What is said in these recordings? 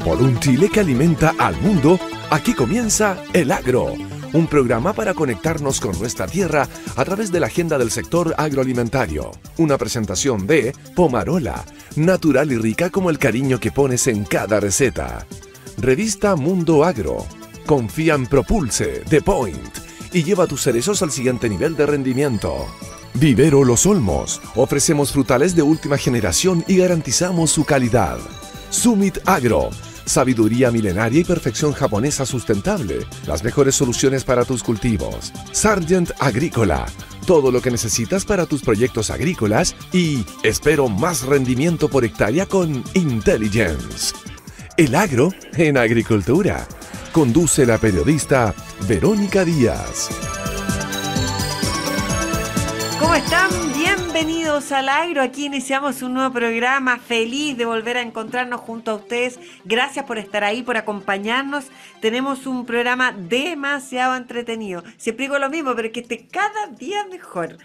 Por un Chile que alimenta al mundo, aquí comienza El Agro, un programa para conectarnos con nuestra tierra a través de la agenda del sector agroalimentario. Una presentación de Pomarola, natural y rica como el cariño que pones en cada receta. Revista Mundo Agro. Confía en Propulse, The Point, y lleva tus cerezos al siguiente nivel de rendimiento. Vivero Los Olmos. Ofrecemos frutales de última generación y garantizamos su calidad. Summit Agro. Sabiduría milenaria y perfección japonesa sustentable. Las mejores soluciones para tus cultivos. Sargent Agrícola. Todo lo que necesitas para tus proyectos agrícolas y espero más rendimiento por hectárea con Intelligence. El agro en agricultura. Conduce la periodista Verónica Díaz. ¿Cómo están? Bienvenidos al Agro. Aquí iniciamos un nuevo programa. Feliz de volver a encontrarnos junto a ustedes. Gracias por estar ahí, por acompañarnos. Tenemos un programa demasiado entretenido. Siempre digo lo mismo, pero que esté cada día mejor.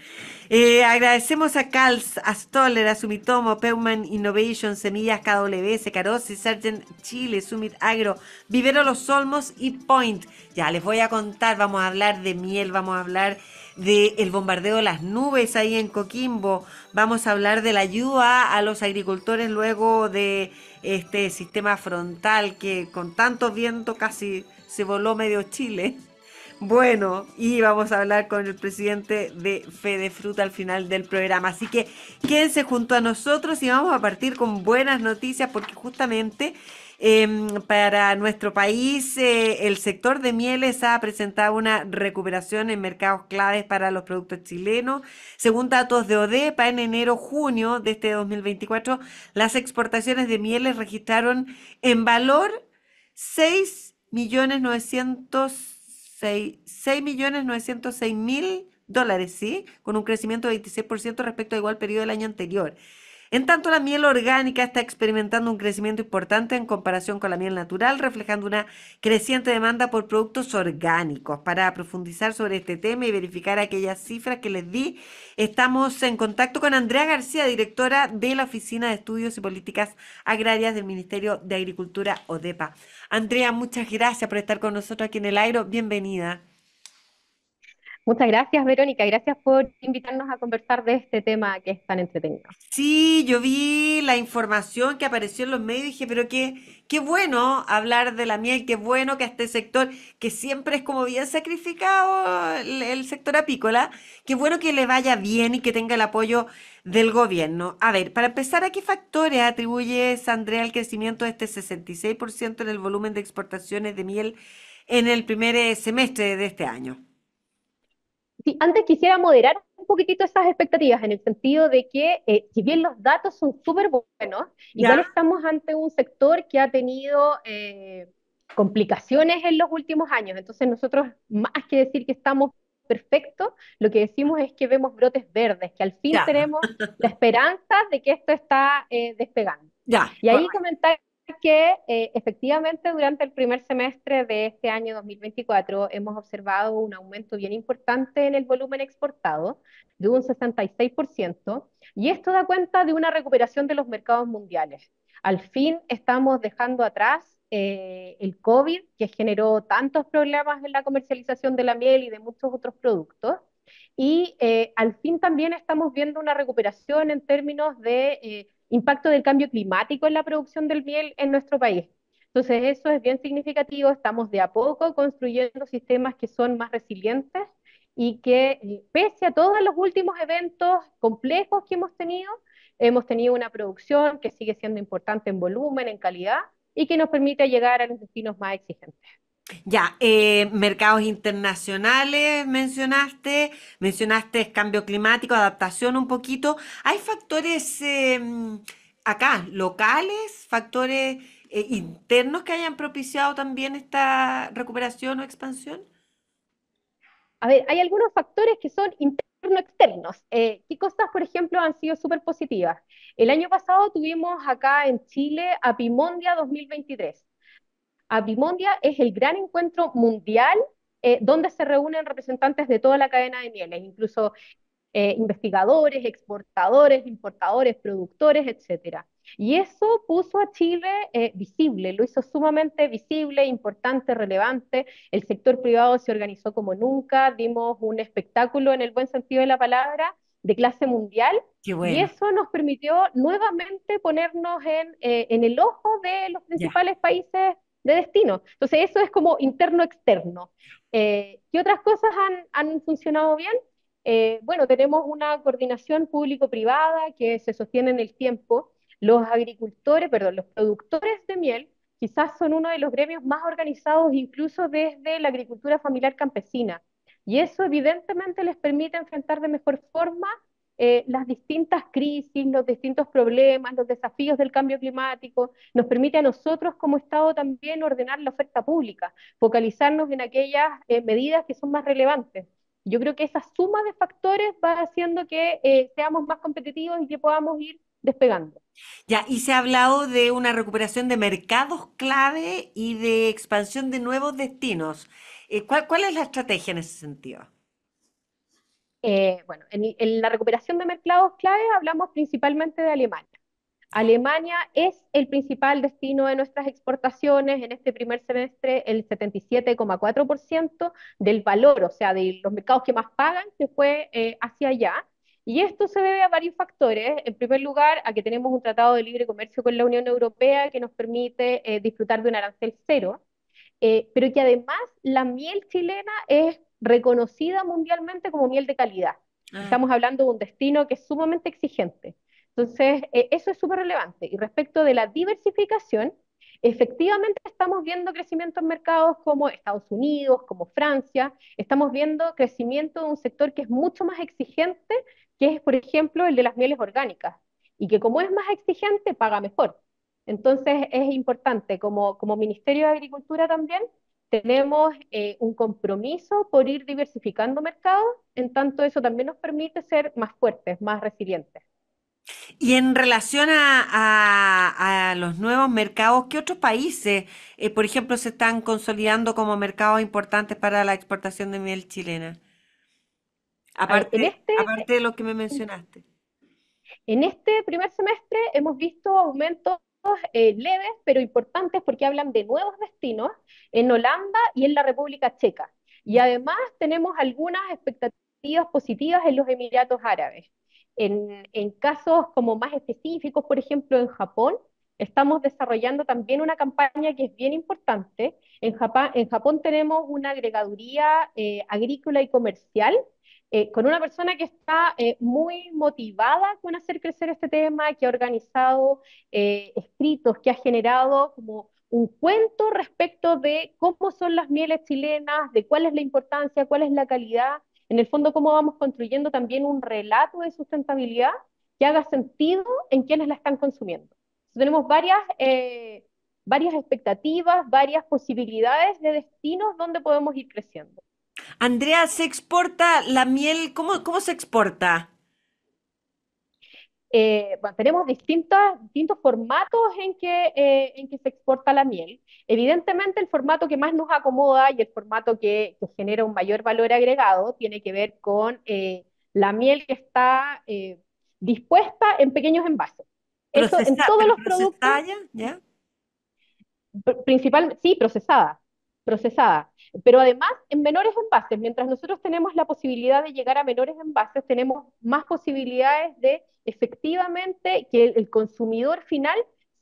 Agradecemos a Kals, a Stoller, a Sumitomo, Peuman Innovation, Semillas KW, Secarosis, Sargent Chile, Summit Agro, Vivero Los Olmos y Point. Ya les voy a contar, vamos a hablar de miel, vamos a hablar del bombardeo de las nubes ahí en Coquimbo, vamos a hablar de la ayuda a los agricultores luego de este sistema frontal que con tanto viento casi se voló medio Chile. Bueno, y vamos a hablar con el presidente de Fede Fruta al final del programa. Así que quédense junto a nosotros y vamos a partir con buenas noticias porque justamente para nuestro país el sector de mieles ha presentado una recuperación en mercados claves para los productos chilenos. Según datos de ODEPA, en enero-junio de este 2024, las exportaciones de mieles registraron en valor 6.906.000 dólares, ¿sí? Con un crecimiento de 26% respecto al igual periodo del año anterior. En tanto, la miel orgánica está experimentando un crecimiento importante en comparación con la miel natural, reflejando una creciente demanda por productos orgánicos. Para profundizar sobre este tema y verificar aquellas cifras que les di, estamos en contacto con Andrea García, directora de la Oficina de Estudios y Políticas Agrarias del Ministerio de Agricultura, ODEPA. Andrea, muchas gracias por estar con nosotros aquí en el Agro. Bienvenida. Muchas gracias, Verónica. Gracias por invitarnos a conversar de este tema que es tan entretenido. Sí, yo vi la información que apareció en los medios y dije, pero qué bueno hablar de la miel, qué bueno que a este sector, que siempre es como bien sacrificado el sector apícola, qué bueno que le vaya bien y que tenga el apoyo del gobierno. A ver, para empezar, ¿a qué factores atribuyes, Andrea, el crecimiento de este 66% en el volumen de exportaciones de miel en el primer semestre de este año? Sí, antes quisiera moderar un poquitito esas expectativas en el sentido de que, si bien los datos son súper buenos, ¿Ya? igual estamos ante un sector que ha tenido complicaciones en los últimos años. Entonces nosotros, más que decir que estamos perfectos, lo que decimos es que vemos brotes verdes, que al fin Ya, tenemos la esperanza de que esto está despegando. ya, Y ahí comentar que efectivamente durante el primer semestre de este año 2024 hemos observado un aumento bien importante en el volumen exportado de un 66% y esto da cuenta de una recuperación de los mercados mundiales. Al fin estamos dejando atrás el COVID que generó tantos problemas en la comercialización de la miel y de muchos otros productos. Y al fin también estamos viendo una recuperación en términos de impacto del cambio climático en la producción del miel en nuestro país. Entonces, eso es bien significativo. Estamos de a poco construyendo sistemas que son más resilientes y que, pese a todos los últimos eventos complejos que hemos tenido una producción que sigue siendo importante en volumen, en calidad y que nos permite llegar a los destinos más exigentes. ya, mercados internacionales mencionaste cambio climático, adaptación un poquito. ¿Hay factores acá, locales, factores internos que hayan propiciado también esta recuperación o expansión? A ver, hay algunos factores que son interno-externos. ¿Qué cosas, por ejemplo, han sido súper positivas? El año pasado tuvimos acá en Chile Apimondia 2023. Apimondia es el gran encuentro mundial donde se reúnen representantes de toda la cadena de mieles, incluso investigadores, exportadores, importadores, productores, etcétera. Y eso puso a Chile visible, lo hizo sumamente visible, importante, relevante. El sector privado se organizó como nunca, dimos un espectáculo en el buen sentido de la palabra, de clase mundial, Qué y bueno. eso nos permitió nuevamente ponernos en el ojo de los Ya. principales países de destino. Entonces, eso es como interno-externo. ¿Qué otras cosas han funcionado bien? Bueno, tenemos una coordinación público-privada que se sostiene en el tiempo. Los agricultores, perdón, los productores de miel quizás son uno de los gremios más organizados incluso desde la agricultura familiar campesina. Y eso evidentemente les permite enfrentar de mejor forma las distintas crisis, los distintos problemas, los desafíos del cambio climático, nos permite a nosotros como Estado también ordenar la oferta pública, focalizarnos en aquellas medidas que son más relevantes. Yo creo que esa suma de factores va haciendo que seamos más competitivos y que podamos ir despegando. Ya, y se ha hablado de una recuperación de mercados clave y de expansión de nuevos destinos. ¿Cuál es la estrategia en ese sentido? Bueno, en la recuperación de mercados clave hablamos principalmente de Alemania. Alemania es el principal destino de nuestras exportaciones. En este primer semestre, el 77,4% del valor, o sea, de los mercados que más pagan, se fue hacia allá. Y esto se debe a varios factores. En primer lugar, a que tenemos un tratado de libre comercio con la Unión Europea que nos permite disfrutar de un arancel cero, pero que además la miel chilena es reconocida mundialmente como miel de calidad. Ah, Estamos hablando de un destino que es sumamente exigente. Entonces, eso es súper relevante. Y respecto de la diversificación, efectivamente estamos viendo crecimiento en mercados como Estados Unidos, como Francia, estamos viendo crecimiento de un sector que es mucho más exigente, que es, por ejemplo, el de las mieles orgánicas, y que como es más exigente, paga mejor. Entonces es importante, como Ministerio de Agricultura también, tenemos un compromiso por ir diversificando mercados, en tanto eso también nos permite ser más fuertes, más resilientes. y en relación a los nuevos mercados, ¿qué otros países, por ejemplo, se están consolidando como mercados importantes para la exportación de miel chilena? A ver, Aparte de lo que me mencionaste. en este primer semestre hemos visto aumentos leves pero importantes porque hablan de nuevos destinos en Holanda y en la República Checa. Y además tenemos algunas expectativas positivas en los Emiratos Árabes. En casos como más específicos, por ejemplo, en Japón, estamos desarrollando también una campaña que es bien importante. En Japón tenemos una agregaduría agrícola y comercial con una persona que está muy motivada con hacer crecer este tema, que ha organizado escritos, que ha generado como un cuento respecto de cómo son las mieles chilenas, de cuál es la importancia, cuál es la calidad, en el fondo cómo vamos construyendo también un relato de sustentabilidad que haga sentido en quienes la están consumiendo. Entonces, tenemos varias expectativas, varias posibilidades de destinos donde podemos ir creciendo. Andrea, ¿se exporta la miel? ¿Cómo se exporta? Bueno, tenemos distintos formatos en que se exporta la miel. Evidentemente, el formato que más nos acomoda y el formato que genera un mayor valor agregado tiene que ver con la miel que está dispuesta en pequeños envases. Eso en todos ¿Pero los productos procesada ya? ¿Ya? sí, procesada, pero además en menores envases. Mientras nosotros tenemos la posibilidad de llegar a menores envases, tenemos más posibilidades de efectivamente que el consumidor final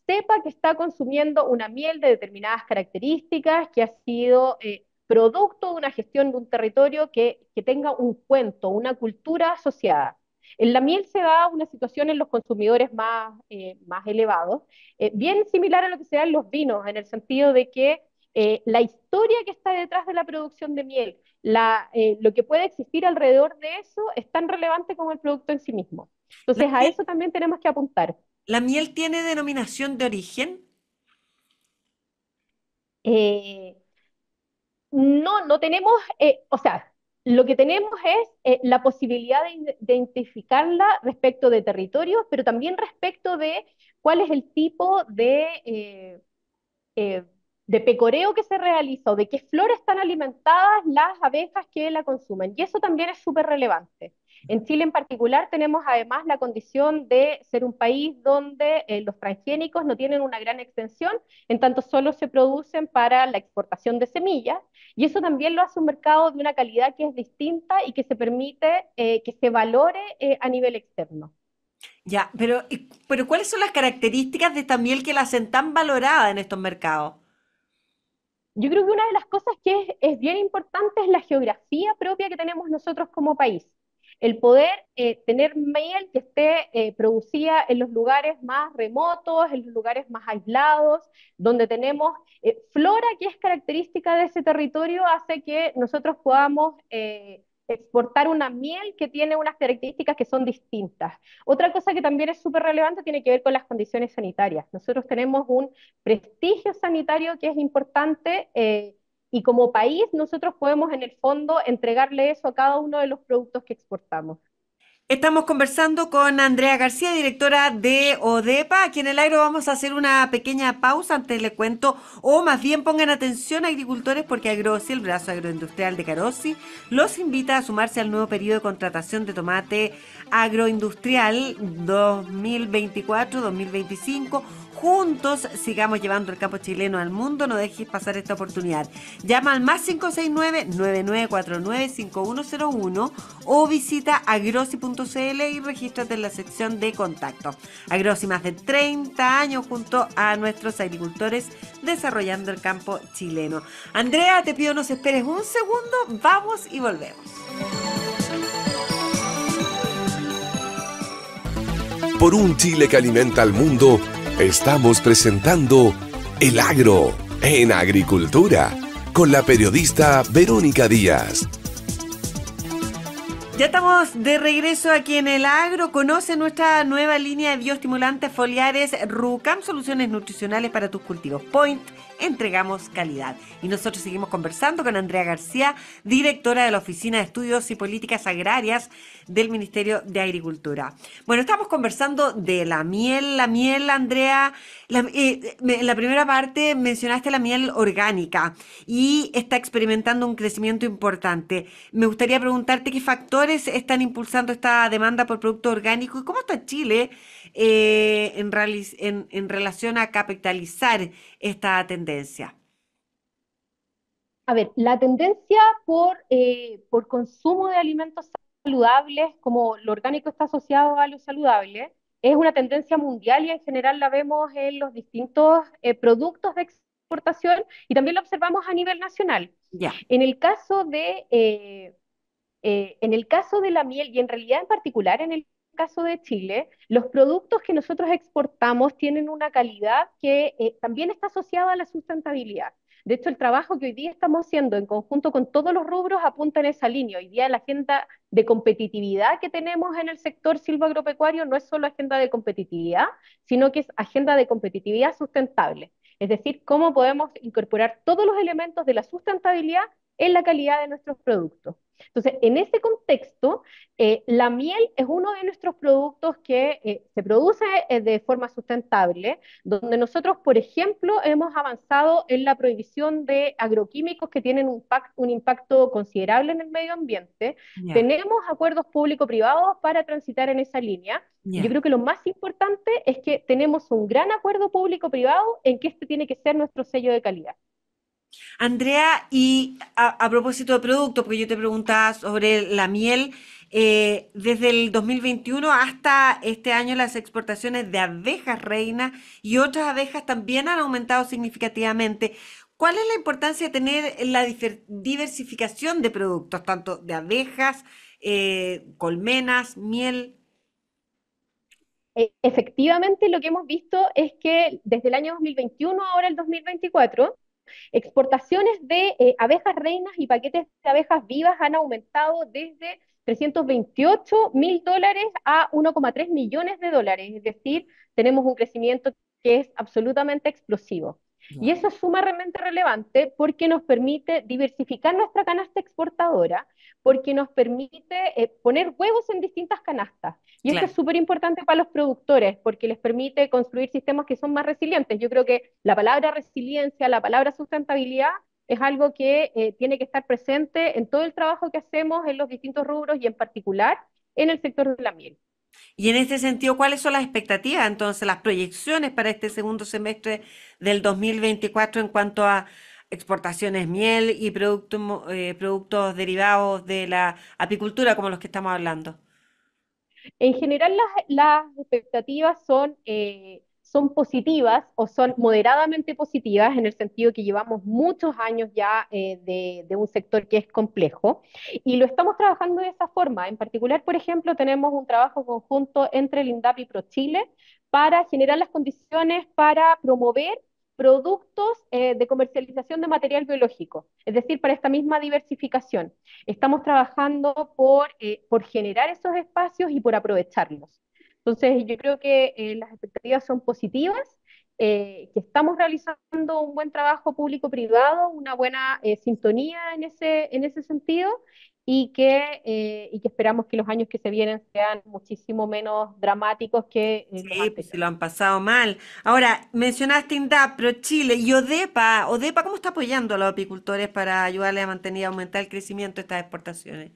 sepa que está consumiendo una miel de determinadas características, que ha sido producto de una gestión de un territorio que tenga un cuento, una cultura asociada. En la miel se da una situación en los consumidores más elevados, bien similar a lo que se da en los vinos, en el sentido de que la historia que está detrás de la producción de miel, lo que puede existir alrededor de eso, es tan relevante como el producto en sí mismo. ¿La Entonces, a miel, eso también tenemos que apuntar. la miel tiene denominación de origen? Eh, no tenemos, o sea, lo que tenemos es la posibilidad de identificarla respecto de territorios, pero también respecto de cuál es el tipo eh, de pecoreo que se realiza o de qué flores están alimentadas las abejas que la consumen. Y eso también es súper relevante. En Chile en particular tenemos además la condición de ser un país donde los transgénicos no tienen una gran extensión, en tanto solo se producen para la exportación de semillas, y eso también lo hace un mercado de una calidad que es distinta y que se permite que se valore a nivel externo. Ya, pero ¿cuáles son las características de esta miel que la hacen tan valorada en estos mercados? Yo creo que una de las cosas que es bien importante es la geografía propia que tenemos nosotros como país. El poder tener miel que esté producida en los lugares más remotos, en los lugares más aislados, donde tenemos flora que es característica de ese territorio, hace que nosotros podamos exportar una miel que tiene unas características que son distintas. Otra cosa que también es súper relevante tiene que ver con las condiciones sanitarias. Nosotros tenemos un prestigio sanitario que es importante, y como país nosotros podemos en el fondo entregarle eso a cada uno de los productos que exportamos. Estamos conversando con Andrea García, directora de ODEPA. Aquí en el Agro vamos a hacer una pequeña pausa. Antes le cuento, o más bien pongan atención agricultores, porque Agrosi, el brazo agroindustrial de Carosi, los invita a sumarse al nuevo periodo de contratación de tomate agroindustrial 2024-2025. Juntos sigamos llevando el campo chileno al mundo. No dejes pasar esta oportunidad. Llama al más 569-9949-5101 o visita agrosi.cl y regístrate en la sección de contacto. Agrosi, más de 30 años junto a nuestros agricultores desarrollando el campo chileno. Andrea, te pido nos esperes un segundo. Vamos y volvemos. Por un Chile que alimenta al mundo, estamos presentando El Agro en Agricultura con la periodista Verónica Díaz. Ya estamos de regreso aquí en el Agro. Conoce nuestra nueva línea de bioestimulantes foliares RUCAM, soluciones nutricionales para tus cultivos. Point, entregamos calidad. Y nosotros seguimos conversando con Andrea García, directora de la Oficina de Estudios y Políticas Agrarias del Ministerio de Agricultura. Bueno, estamos conversando de la miel, Andrea. En la primera parte mencionaste la miel orgánica y está experimentando un crecimiento importante. Me gustaría preguntarte qué factores están impulsando esta demanda por productos orgánicos y cómo está Chile en relación a capitalizar esta tendencia. A ver, la tendencia por consumo de alimentos saludables, como lo orgánico está asociado a lo saludable, es una tendencia mundial y en general la vemos en los distintos productos de exportación y también lo observamos a nivel nacional. Ya. En el caso en el caso de la miel y en realidad en particular en el caso de Chile, los productos que nosotros exportamos tienen una calidad que también está asociada a la sustentabilidad. De hecho, el trabajo que hoy día estamos haciendo en conjunto con todos los rubros apunta en esa línea. Hoy día la agenda de competitividad que tenemos en el sector silvoagropecuario no es solo agenda de competitividad, sino que es agenda de competitividad sustentable. Es decir, cómo podemos incorporar todos los elementos de la sustentabilidad en la calidad de nuestros productos. Entonces, en ese contexto, la miel es uno de nuestros productos que se produce de forma sustentable, donde nosotros, por ejemplo, hemos avanzado en la prohibición de agroquímicos que tienen un impacto considerable en el medio ambiente. Ya, Tenemos acuerdos público-privados para transitar en esa línea. Yo ya. creo que lo más importante es que tenemos un gran acuerdo público-privado en que este tiene que ser nuestro sello de calidad. Andrea, y a propósito de producto, porque yo te preguntaba sobre la miel, desde el 2021 hasta este año las exportaciones de abejas reina y otras abejas también han aumentado significativamente. ¿Cuál es la importancia de tener la diversificación de productos, tanto de abejas, colmenas, miel? Efectivamente, lo que hemos visto es que desde el año 2021 ahora el 2024, exportaciones de abejas reinas y paquetes de abejas vivas han aumentado desde $328.000 a 1,3 millones de dólares. Es decir, tenemos un crecimiento que es absolutamente explosivo. Y Ya. eso es sumamente relevante porque nos permite diversificar nuestra canasta exportadora, porque nos permite poner huevos en distintas canastas. Y esto es Claro. súper importante para los productores porque les permite construir sistemas que son más resilientes. Yo creo que la palabra resiliencia, la palabra sustentabilidad es algo que tiene que estar presente en todo el trabajo que hacemos en los distintos rubros y en particular en el sector de la miel. Y en este sentido, ¿cuáles son las expectativas, entonces, las proyecciones para este segundo semestre del 2024 en cuanto a exportaciones miel y productos derivados de la apicultura, como los que estamos hablando? En general, las expectativas son positivas o son moderadamente positivas en el sentido que llevamos muchos años ya de un sector que es complejo y lo estamos trabajando de esa forma. En particular, por ejemplo, tenemos un trabajo conjunto entre el INDAP y ProChile para generar las condiciones para promover productos de comercialización de material biológico, es decir, para esta misma diversificación. Estamos trabajando por generar esos espacios y por aprovecharlos. Entonces, yo creo que las expectativas son positivas, que estamos realizando un buen trabajo público-privado, una buena sintonía en ese sentido y que esperamos que los años que se vienen sean muchísimo menos dramáticos que los Sí, pues si anteriores. lo han pasado mal. Ahora, mencionaste INDAP, pero Chile y ODEPA, ¿cómo está apoyando a los apicultores para ayudarles a mantener y aumentar el crecimiento de estas exportaciones?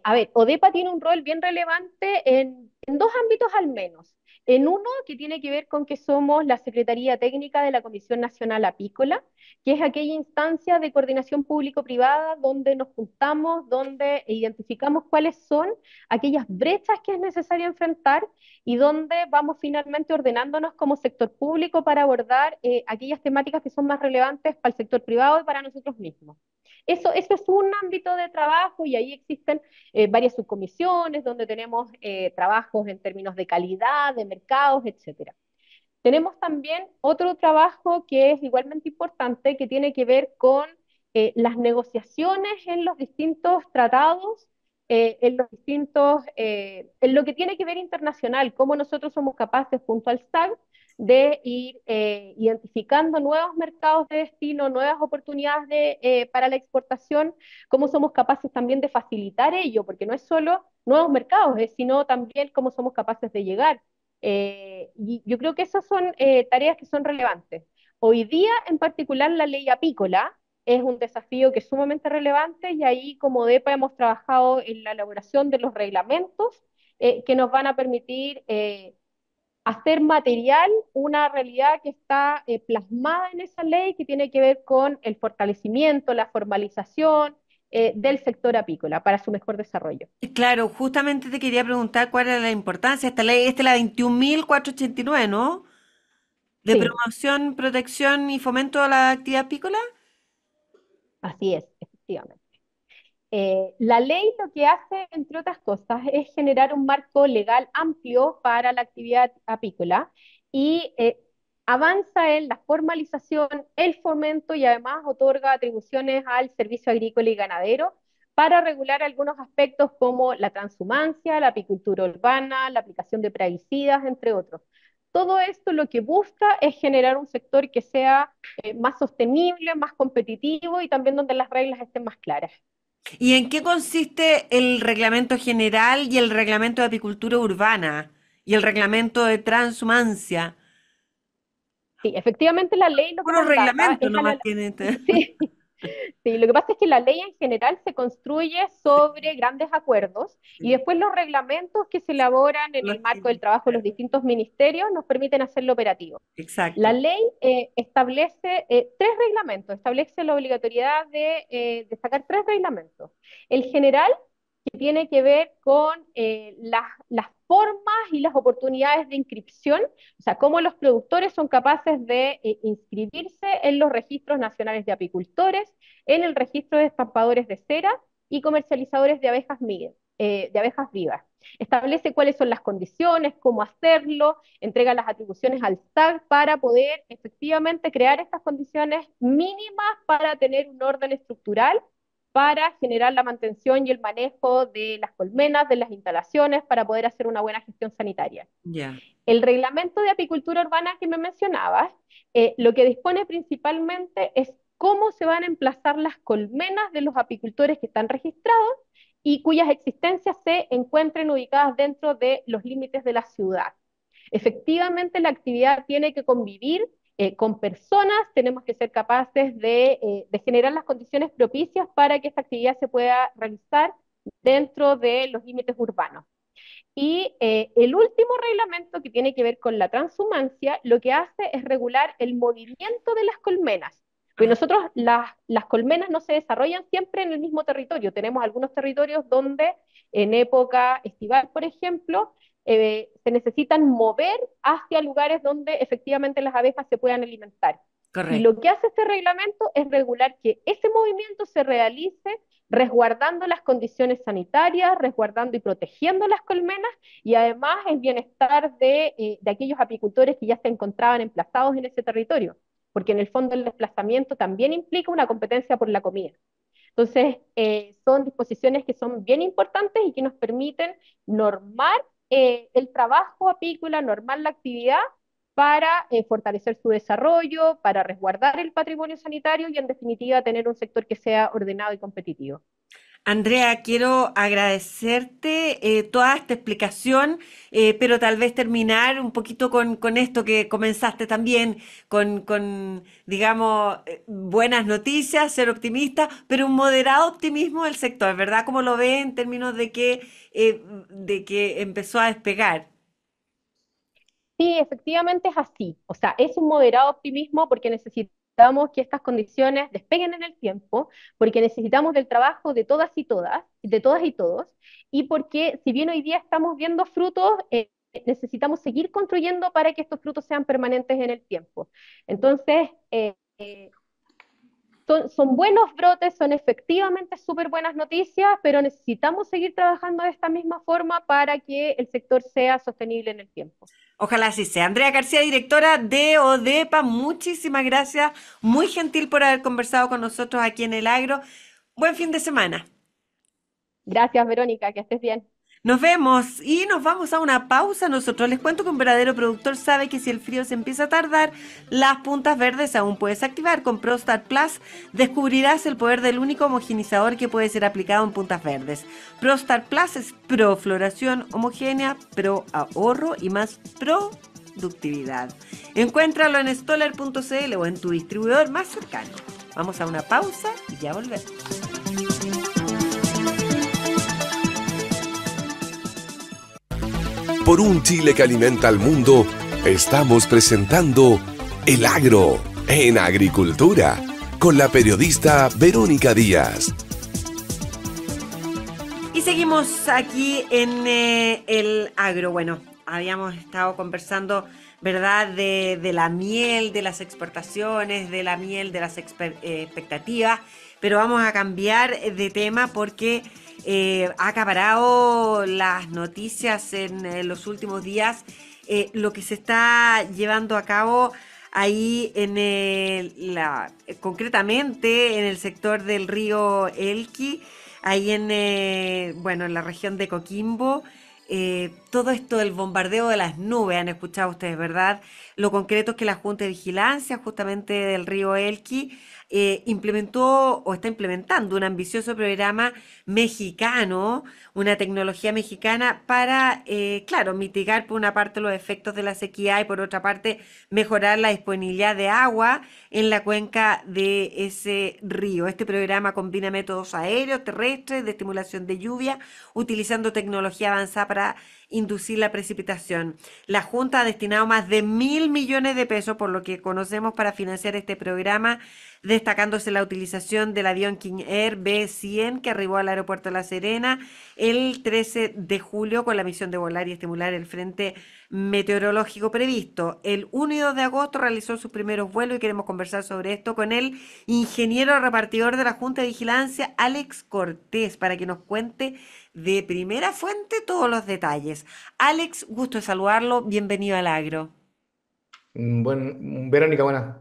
A ver, ODEPA tiene un rol bien relevante en dos ámbitos al menos. En uno que tiene que ver con que somos la Secretaría Técnica de la Comisión Nacional Apícola, que es aquella instancia de coordinación público-privada donde nos juntamos, donde identificamos cuáles son aquellas brechas que es necesario enfrentar y donde vamos finalmente ordenándonos como sector público para abordar aquellas temáticas que son más relevantes para el sector privado y para nosotros mismos. Eso es un ámbito de trabajo y ahí existen varias subcomisiones donde tenemos trabajos en términos de calidad, de mercados, etcétera. Tenemos también otro trabajo que es igualmente importante, que tiene que ver con las negociaciones en los distintos tratados, en lo que tiene que ver internacional, cómo nosotros somos capaces junto al SAG de ir identificando nuevos mercados de destino, nuevas oportunidades para la exportación, cómo somos capaces también de facilitar ello, porque no es solo nuevos mercados, sino también cómo somos capaces de llegar. Y yo creo que esas son tareas que son relevantes. Hoy día, en particular, la ley apícola es un desafío que es sumamente relevante y ahí como DEPA hemos trabajado en la elaboración de los reglamentos que nos van a permitir hacer material una realidad que está plasmada en esa ley que tiene que ver con el fortalecimiento, la formalización del sector apícola para su mejor desarrollo. Claro, justamente te quería preguntar cuál era la importancia. Esta ley, esta es la 21.489, ¿no? De Sí, promoción, protección y fomento a la actividad apícola. así es, efectivamente. La ley lo que hace, entre otras cosas, es generar un marco legal amplio para la actividad apícola y avanza en la formalización, el fomento y además otorga atribuciones al servicio agrícola y ganadero para regular algunos aspectos como la transhumancia, la apicultura urbana, la aplicación de plaguicidas, entre otros. Todo esto lo que busca es generar un sector que sea más sostenible, más competitivo y también donde las reglas estén más claras. ¿Y en qué consiste el reglamento general y el reglamento de apicultura urbana y el reglamento de transhumancia? Sí, efectivamente la ley lo que Puros mandata reglamentos es nomás tiene este. sí, sí, lo que pasa es que la ley en general se construye sobre grandes acuerdos y Sí, después los reglamentos que se elaboran en los el marco tiene. del trabajo de los distintos ministerios nos permiten hacerlo operativo. La Exacto. ley establece tres reglamentos, establece la obligatoriedad de sacar tres reglamentos. El general, que tiene que ver con las formas y las oportunidades de inscripción, o sea, cómo los productores son capaces de inscribirse en los registros nacionales de apicultores, en el registro de estampadores de cera y comercializadores de abejas vivas. Establece cuáles son las condiciones, cómo hacerlo, entrega las atribuciones al SAG para poder efectivamente crear estas condiciones mínimas para tener un orden estructural para generar la mantención y el manejo de las colmenas, de las instalaciones, para poder hacer una buena gestión sanitaria. Ya, El reglamento de apicultura urbana que me mencionabas, lo que dispone principalmente es cómo se van a emplazar las colmenas de los apicultores que están registrados y cuyas existencias se encuentren ubicadas dentro de los límites de la ciudad. Efectivamente, la actividad tiene que convivir con personas, tenemos que ser capaces de generar las condiciones propicias para que esta actividad se pueda realizar dentro de los límites urbanos. Y el último reglamento que tiene que ver con la transhumancia, lo que hace es regular el movimiento de las colmenas. Pues ah, nosotros las colmenas no se desarrollan siempre en el mismo territorio. Tenemos algunos territorios donde en época estival, por ejemplo, se necesitan mover hacia lugares donde efectivamente las abejas se puedan alimentar. Y correcto. lo que hace este reglamento es regular que ese movimiento se realice resguardando las condiciones sanitarias, resguardando y protegiendo las colmenas y además el bienestar de aquellos apicultores que ya se encontraban emplazados en ese territorio, porque en el fondo el desplazamiento también implica una competencia por la comida. Entonces, son disposiciones que son bien importantes y que nos permiten normar el trabajo apícola, normar la actividad para fortalecer su desarrollo, para resguardar el patrimonio sanitario y, en definitiva, tener un sector que sea ordenado y competitivo. Andrea, quiero agradecerte toda esta explicación, pero tal vez terminar un poquito con esto que comenzaste también, digamos, buenas noticias, ser optimista, pero un moderado optimismo del sector, ¿verdad? ¿Cómo lo ve en términos de que empezó a despegar? Sí, efectivamente es así. O sea, es un moderado optimismo porque necesitamos que estas condiciones despeguen en el tiempo, porque necesitamos del trabajo de todas y todos, y porque si bien hoy día estamos viendo frutos, necesitamos seguir construyendo para que estos frutos sean permanentes en el tiempo. Entonces, son buenos brotes, son efectivamente súper buenas noticias, pero necesitamos seguir trabajando de esta misma forma para que el sector sea sostenible en el tiempo. Ojalá así sea. Andrea García, directora de ODEPA, muchísimas gracias. Muy gentil por haber conversado con nosotros aquí en el Agro. Buen fin de semana. Gracias, Verónica, que estés bien. Nos vemos y nos vamos a una pausa. Nosotros les cuento que un verdadero productor sabe que si el frío se empieza a tardar, las puntas verdes aún puedes activar. Con ProStar Plus descubrirás el poder del único homogenizador que puede ser aplicado en puntas verdes. ProStar Plus es pro floración homogénea, pro ahorro y más productividad. Encuéntralo en stoller.cl o en tu distribuidor más cercano. Vamos a una pausa y ya volvemos. Por un Chile que alimenta al mundo, estamos presentando El Agro en Agricultura con la periodista Verónica Díaz. Y seguimos aquí en el agro. Bueno, habíamos estado conversando, ¿verdad?, de la miel, de las exportaciones, de la miel, de las expectativas, pero vamos a cambiar de tema porque ha acaparado las noticias en los últimos días, lo que se está llevando a cabo ahí concretamente en el sector del río Elqui, ahí bueno, en la región de Coquimbo. Todo esto del bombardeo de las nubes, han escuchado ustedes, ¿verdad? Lo concreto es que la Junta de Vigilancia, justamente del río Elqui, implementó o está implementando un ambicioso programa mexicano, una tecnología mexicana para, claro, mitigar por una parte los efectos de la sequía y por otra parte mejorar la disponibilidad de agua en la cuenca de ese río. Este programa combina métodos aéreos, terrestres, de estimulación de lluvia, utilizando tecnología avanzada para inducir la precipitación. La Junta ha destinado más de 1.000 millones de pesos, por lo que conocemos, para financiar este programa, destacándose la utilización del avión King Air B-100 que arribó al aeropuerto de La Serena el 13 de julio con la misión de volar y estimular el frente meteorológico previsto. El 1 y 2 de agosto realizó sus primeros vuelos y queremos conversar sobre esto con el ingeniero repartidor de la Junta de Vigilancia, Alex Cortés, para que nos cuente de primera fuente todos los detalles. Alex, gusto de saludarlo. Bienvenido al Agro. Bueno, Verónica, buenas.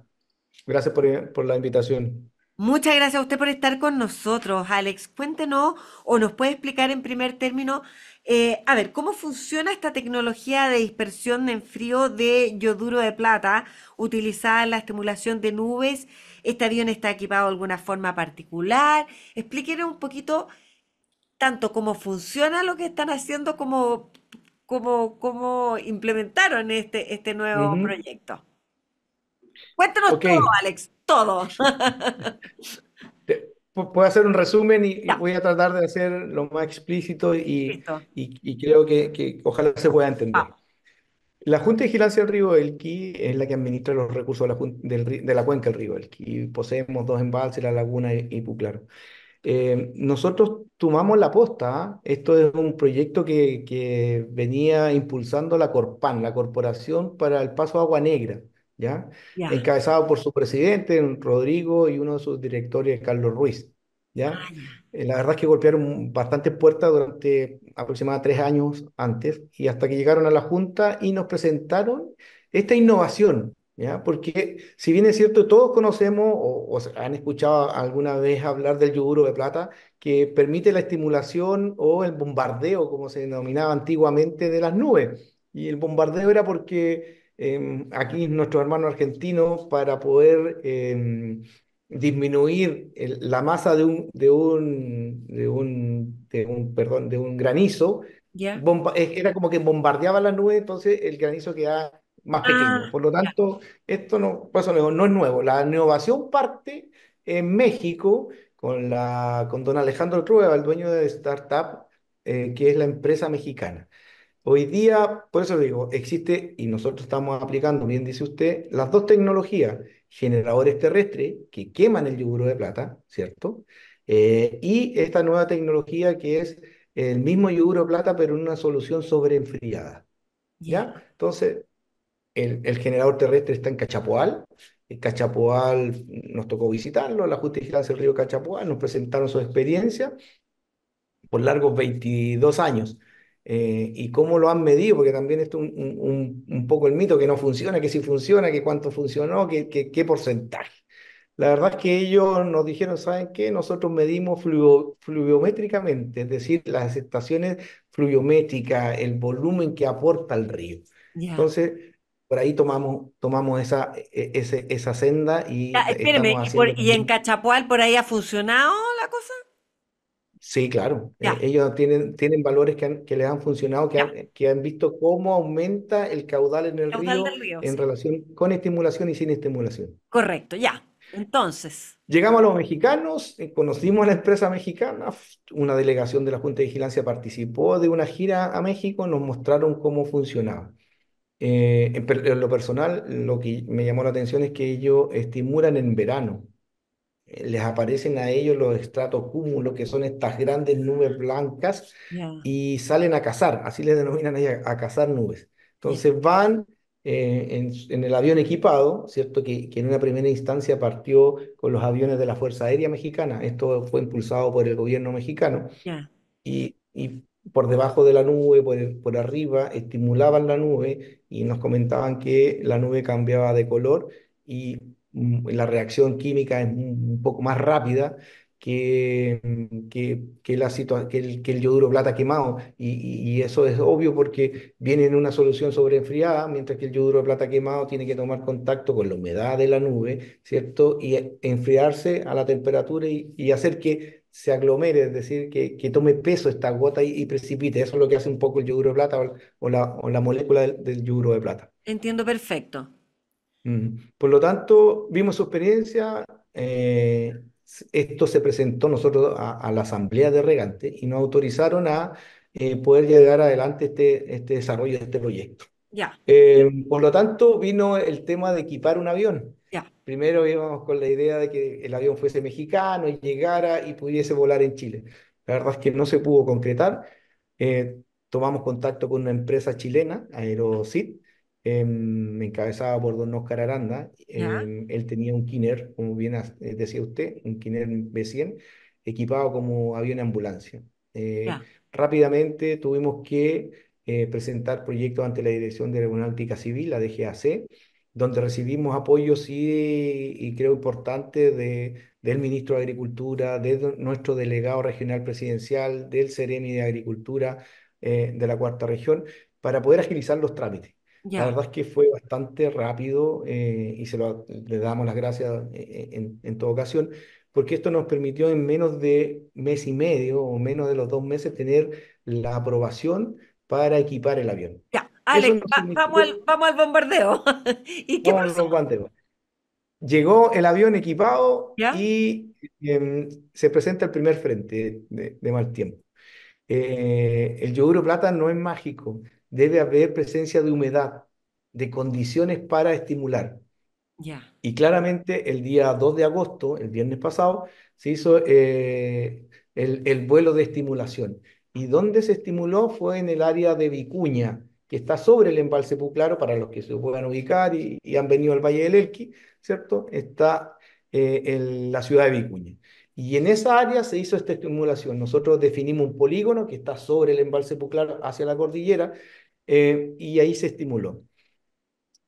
Gracias por la invitación. Muchas gracias a usted por estar con nosotros, Alex. Cuéntenos o nos puede explicar en primer término, a ver, cómo funciona esta tecnología de dispersión en frío de yoduro de plata utilizada en la estimulación de nubes. ¿Este avión está equipado de alguna forma particular? Explíquenos un poquito tanto cómo funciona lo que están haciendo como cómo implementaron este nuevo Ujú. proyecto. Cuéntanos Ok, todo, Alex, todo. puedo hacer un resumen y Ya, voy a tratar de hacer lo más explícito listo. y creo que ojalá se pueda entender. Vamos. La Junta de Vigilancia del Río Elqui es la que administra los recursos de de la cuenca del río Elqui. Poseemos dos embalses, la laguna y Puclaro. Nosotros tomamos la posta, ¿ah? Esto es un proyecto que venía impulsando la Corpan, la Corporación para el Paso Agua Negra, ¿ya? Ya. Encabezado por su presidente, Rodrigo, y uno de sus directores, Carlos Ruiz, ¿ya? Ah, ya. La verdad es que golpearon bastantes puertas durante aproximadamente 3 años antes, y hasta que llegaron a la Junta y nos presentaron esta innovación. ¿Ya? Porque si bien es cierto, todos conocemos o han escuchado alguna vez hablar del yoduro de plata, que permite la estimulación o el bombardeo, como se denominaba antiguamente, de las nubes. Y el bombardeo era porque aquí nuestros hermanos argentinos, para poder disminuir la masa perdón, de un granizo, Ya. era como que bombardeaba la nube, entonces el granizo quedaba más pequeño. Ah, Por lo ya. tanto, esto no, por eso no es nuevo. La innovación parte en México con don Alejandro Trueba, el dueño de Startup, que es la empresa mexicana. Hoy día, por eso le digo, existe, y nosotros estamos aplicando, bien dice usted, las dos tecnologías, generadores terrestres que queman el yoduro de plata, ¿cierto? Y esta nueva tecnología que es el mismo yoduro de plata, pero en una solución sobreenfriada, Ya. ¿ya? Entonces, el generador terrestre está en Cachapoal. En Cachapoal nos tocó visitarlo, la Junta de Vigilancia del Río Cachapoal, nos presentaron su experiencia por largos 22 años. Y cómo lo han medido, porque también esto es un poco el mito, que no funciona, que si funciona, que cuánto funcionó, qué porcentaje. La verdad es que ellos nos dijeron, ¿saben qué? Nosotros medimos fluviométricamente, es decir, las estaciones fluviométricas, el volumen que aporta el río. Ya. Entonces, por ahí tomamos esa senda y Ya, espéreme, estamos ¿y, haciendo y en también. Cachapoal por ahí ha funcionado la cosa? Sí, claro. Ya, Ellos tienen valores que les han funcionado, ya. que han visto cómo aumenta el caudal en el Caudal río del río, en sí. relación con estimulación y sin estimulación. Correcto, ya. Entonces, Llegamos a los mexicanos, conocimos a la empresa mexicana, una delegación de la Junta de Vigilancia participó de una gira a México, nos mostraron cómo funcionaba. En lo personal, lo que me llamó la atención es que ellos estimulan en verano. Les aparecen a ellos los estratocúmulos, que son estas grandes nubes blancas, ya, y salen a cazar, así les denominan ellos, a cazar nubes. ya, Entonces van en el avión equipado, ¿cierto? Que en una primera instancia partió con los aviones de la Fuerza Aérea Mexicana, esto fue impulsado por el gobierno mexicano, ya, y por debajo de la nube, por arriba, estimulaban la nube y nos comentaban que la nube cambiaba de color y la reacción química es un poco más rápida que el yoduro plata quemado. Y eso es obvio porque viene en una solución sobreenfriada, mientras que el yoduro de plata quemado tiene que tomar contacto con la humedad de la nube, ¿cierto? Y enfriarse a la temperatura y hacer que se aglomere, es decir, que tome peso esta gota y precipite. Eso es lo que hace un poco el yoduro de plata o la molécula del yoduro de plata. entiendo perfecto. Por lo tanto, vimos su experiencia. Esto se presentó nosotros a la asamblea de regantes y nos autorizaron a poder llevar adelante este desarrollo de este proyecto. Ya, Por lo tanto, vino el tema de equipar un avión. ya, Primero íbamos con la idea de que el avión fuese mexicano y llegara y pudiese volar en Chile. La verdad es que no se pudo concretar. Tomamos contacto con una empresa chilena, Aerocid, encabezada por don Oscar Aranda. ya, Él tenía un Kiner, como bien decía usted, un Kiner B100, equipado como avión de ambulancia. Eh, ya, Rápidamente tuvimos que presentar proyectos ante la Dirección de Aeronáutica Civil, la DGAC, donde recibimos apoyo, sí, y creo importante, del ministro de Agricultura, de nuestro delegado regional presidencial, del Ceremi de Agricultura de la cuarta región, para poder agilizar los trámites. La Ya, verdad es que fue bastante rápido y le damos las gracias en toda ocasión, porque esto nos permitió en menos de mes y medio o menos de los 2 meses tener la aprobación para equipar el avión. ya. Eso Alex, nos vamos significó, vamos al bombardeo. ¿Y qué vamos a pasó? los guantes. Llegó el avión equipado ¿Ya? y se presenta el primer frente de mal tiempo. El yogur plata no es mágico, debe haber presencia de humedad, de condiciones para estimular. Ya, Y claramente el día 2 de agosto, el viernes pasado, se hizo el vuelo de estimulación. ¿Y dónde se estimuló? Fue en el área de Vicuña, que está sobre el embalse Puclaro, para los que se puedan ubicar y han venido al Valle del Elqui, ¿cierto? Está en la ciudad de Vicuña. Y en esa área se hizo esta estimulación. Nosotros definimos un polígono que está sobre el embalse Puclaro hacia la cordillera y ahí se estimuló.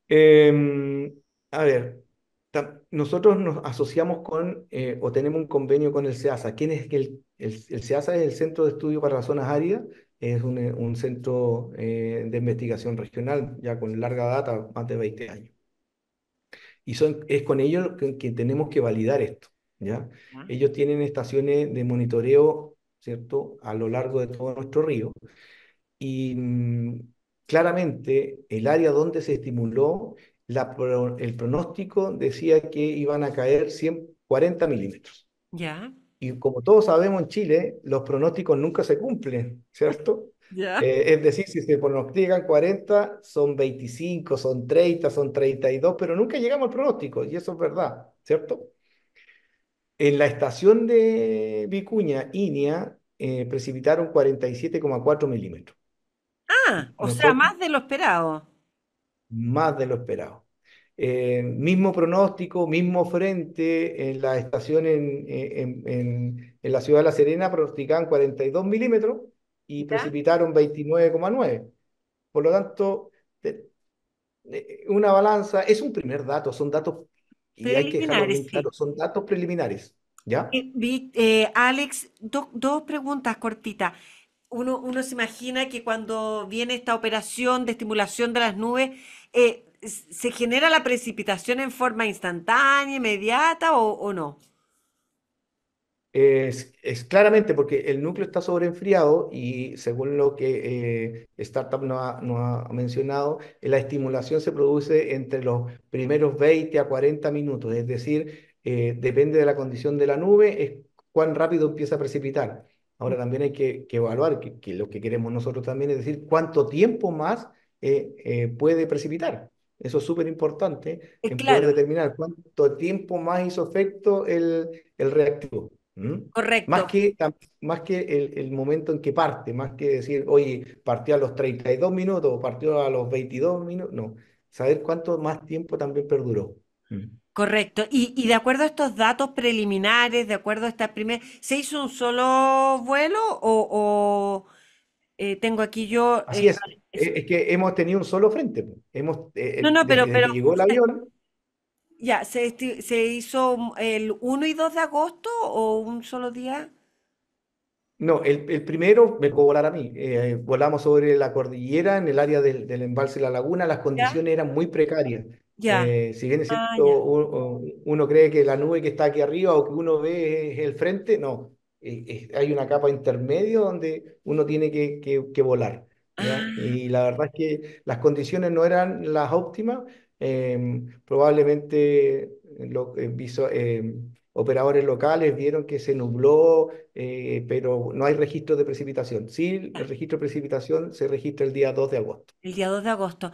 Em, a ver, nosotros nos asociamos con o tenemos un convenio con el SEASA. ¿Quién es el SEASA? Es el Centro de Estudio para las Zonas Áridas, es un centro de investigación regional, ya con larga data, más de 20 años. Y es con ellos que tenemos que validar esto, ¿ya? ya, Ellos tienen estaciones de monitoreo, ¿cierto?, a lo largo de todo nuestro río. Y claramente el área donde se estimuló, el pronóstico decía que iban a caer 140 milímetros. ya, Y como todos sabemos en Chile, los pronósticos nunca se cumplen, ¿cierto? ya. Es decir, si se pronostican 40, son 25, son 30, son 32, pero nunca llegamos al pronóstico, y eso es verdad, ¿cierto? En la estación de Vicuña, Inia, precipitaron 47,4 milímetros. O sea, Nosotros, más de lo esperado. más de lo esperado. Mismo pronóstico, mismo frente en la estación en la ciudad de La Serena, pronosticaban 42 milímetros y ¿Ya? precipitaron 29,9. Por lo tanto, una balanza es un primer dato, son datos, y hay que dejarlo Preliminares, bien sí. claro, son datos preliminares, ¿ya? Alex, dos preguntas cortitas. Uno se imagina que cuando viene esta operación de estimulación de las nubes, ¿se genera la precipitación en forma instantánea, inmediata o no? Es claramente porque el núcleo está sobreenfriado y según lo que Startup nos ha mencionado, la estimulación se produce entre los primeros 20 a 40 minutos, es decir, depende de la condición de la nube, es cuán rápido empieza a precipitar. Ahora también hay que evaluar que lo que queremos nosotros también es decir cuánto tiempo más puede precipitar. Eso es súper importante en poder Claro, determinar cuánto tiempo más hizo efecto el reactivo. ¿Mm? Más correcto. que, más que el momento en que parte, más que decir, oye, partió a los 32 minutos o partió a los 22 minutos, no, saber cuánto más tiempo también perduró. ¿Mm? Correcto. Y de acuerdo a estos datos preliminares, de acuerdo a esta primera, ¿se hizo un solo vuelo tengo aquí yo... Así es que hemos tenido un solo frente. Po. no, no, Desde que llegó el avión. ya, ¿se hizo el 1 y 2 de agosto o un solo día? No, el primero me tocó volar a mí. Volamos sobre la cordillera en el área del embalse de la laguna. Las Ya, condiciones eran muy precarias. ya. Si bien es Ah, cierto, ya. uno cree que la nube que está aquí arriba o que uno ve es el frente, no. Hay una capa intermedio donde uno tiene que volar. ¿Ya? Ah, Y la verdad es que las condiciones no eran las óptimas. Probablemente operadores locales vieron que se nubló pero no hay registro de precipitación. Sí, el registro de precipitación se registra el día 2 de agosto. el día 2 de agosto.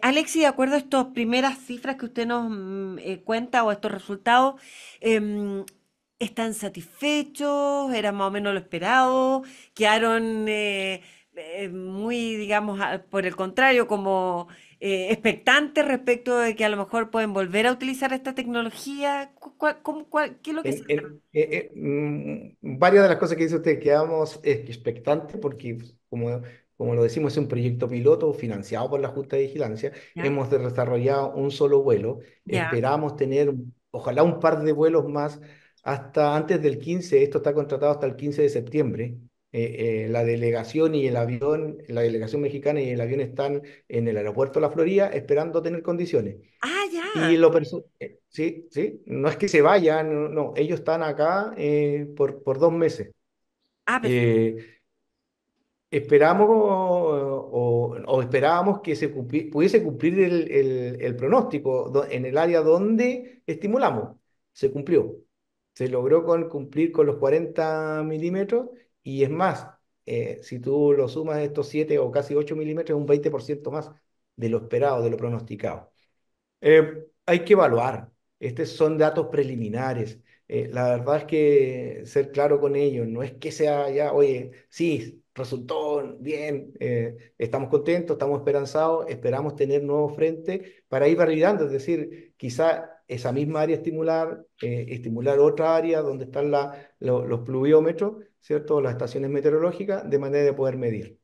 Alexi, de acuerdo a estas primeras cifras que usted nos cuenta o estos resultados, em, ¿están satisfechos? ¿Era más o menos lo esperado? ¿Quedaron muy, digamos, por el contrario, como expectantes respecto de que a lo mejor pueden volver a utilizar esta tecnología? ¿Qué es lo que se... Varias de las cosas que dice usted quedamos expectantes porque, como, como lo decimos, es un proyecto piloto financiado por la Junta de Vigilancia. ¿Ya? Hemos desarrollado un solo vuelo. ¿Ya? Esperamos tener, ojalá, un par de vuelos más hasta antes del 15. Esto está contratado hasta el 15 de septiembre. La delegación y el avión, la delegación mexicana y el avión están en el aeropuerto de la Florida esperando tener condiciones. Ah, Y ya. sí, sí, no es que se vayan, no, no, ellos están acá por 2 meses. Ah, perfecto. Eh, Esperamos o esperábamos que pudiese cumplir el pronóstico en el área donde estimulamos. Se cumplió. Se logró cumplir con los 40 milímetros y es más, si tú lo sumas estos 7 o casi 8 milímetros, es un 20% más de lo esperado, de lo pronosticado. Hay que evaluar. Estos son datos preliminares. La verdad es que ser claro con ellos, no es que sea ya, oye, sí, resultó bien, estamos contentos, estamos esperanzados, esperamos tener nuevos frentes para ir validando, es decir, quizá esa misma área estimular otra área donde están los pluviómetros, ¿cierto? Las estaciones meteorológicas, de manera de poder medir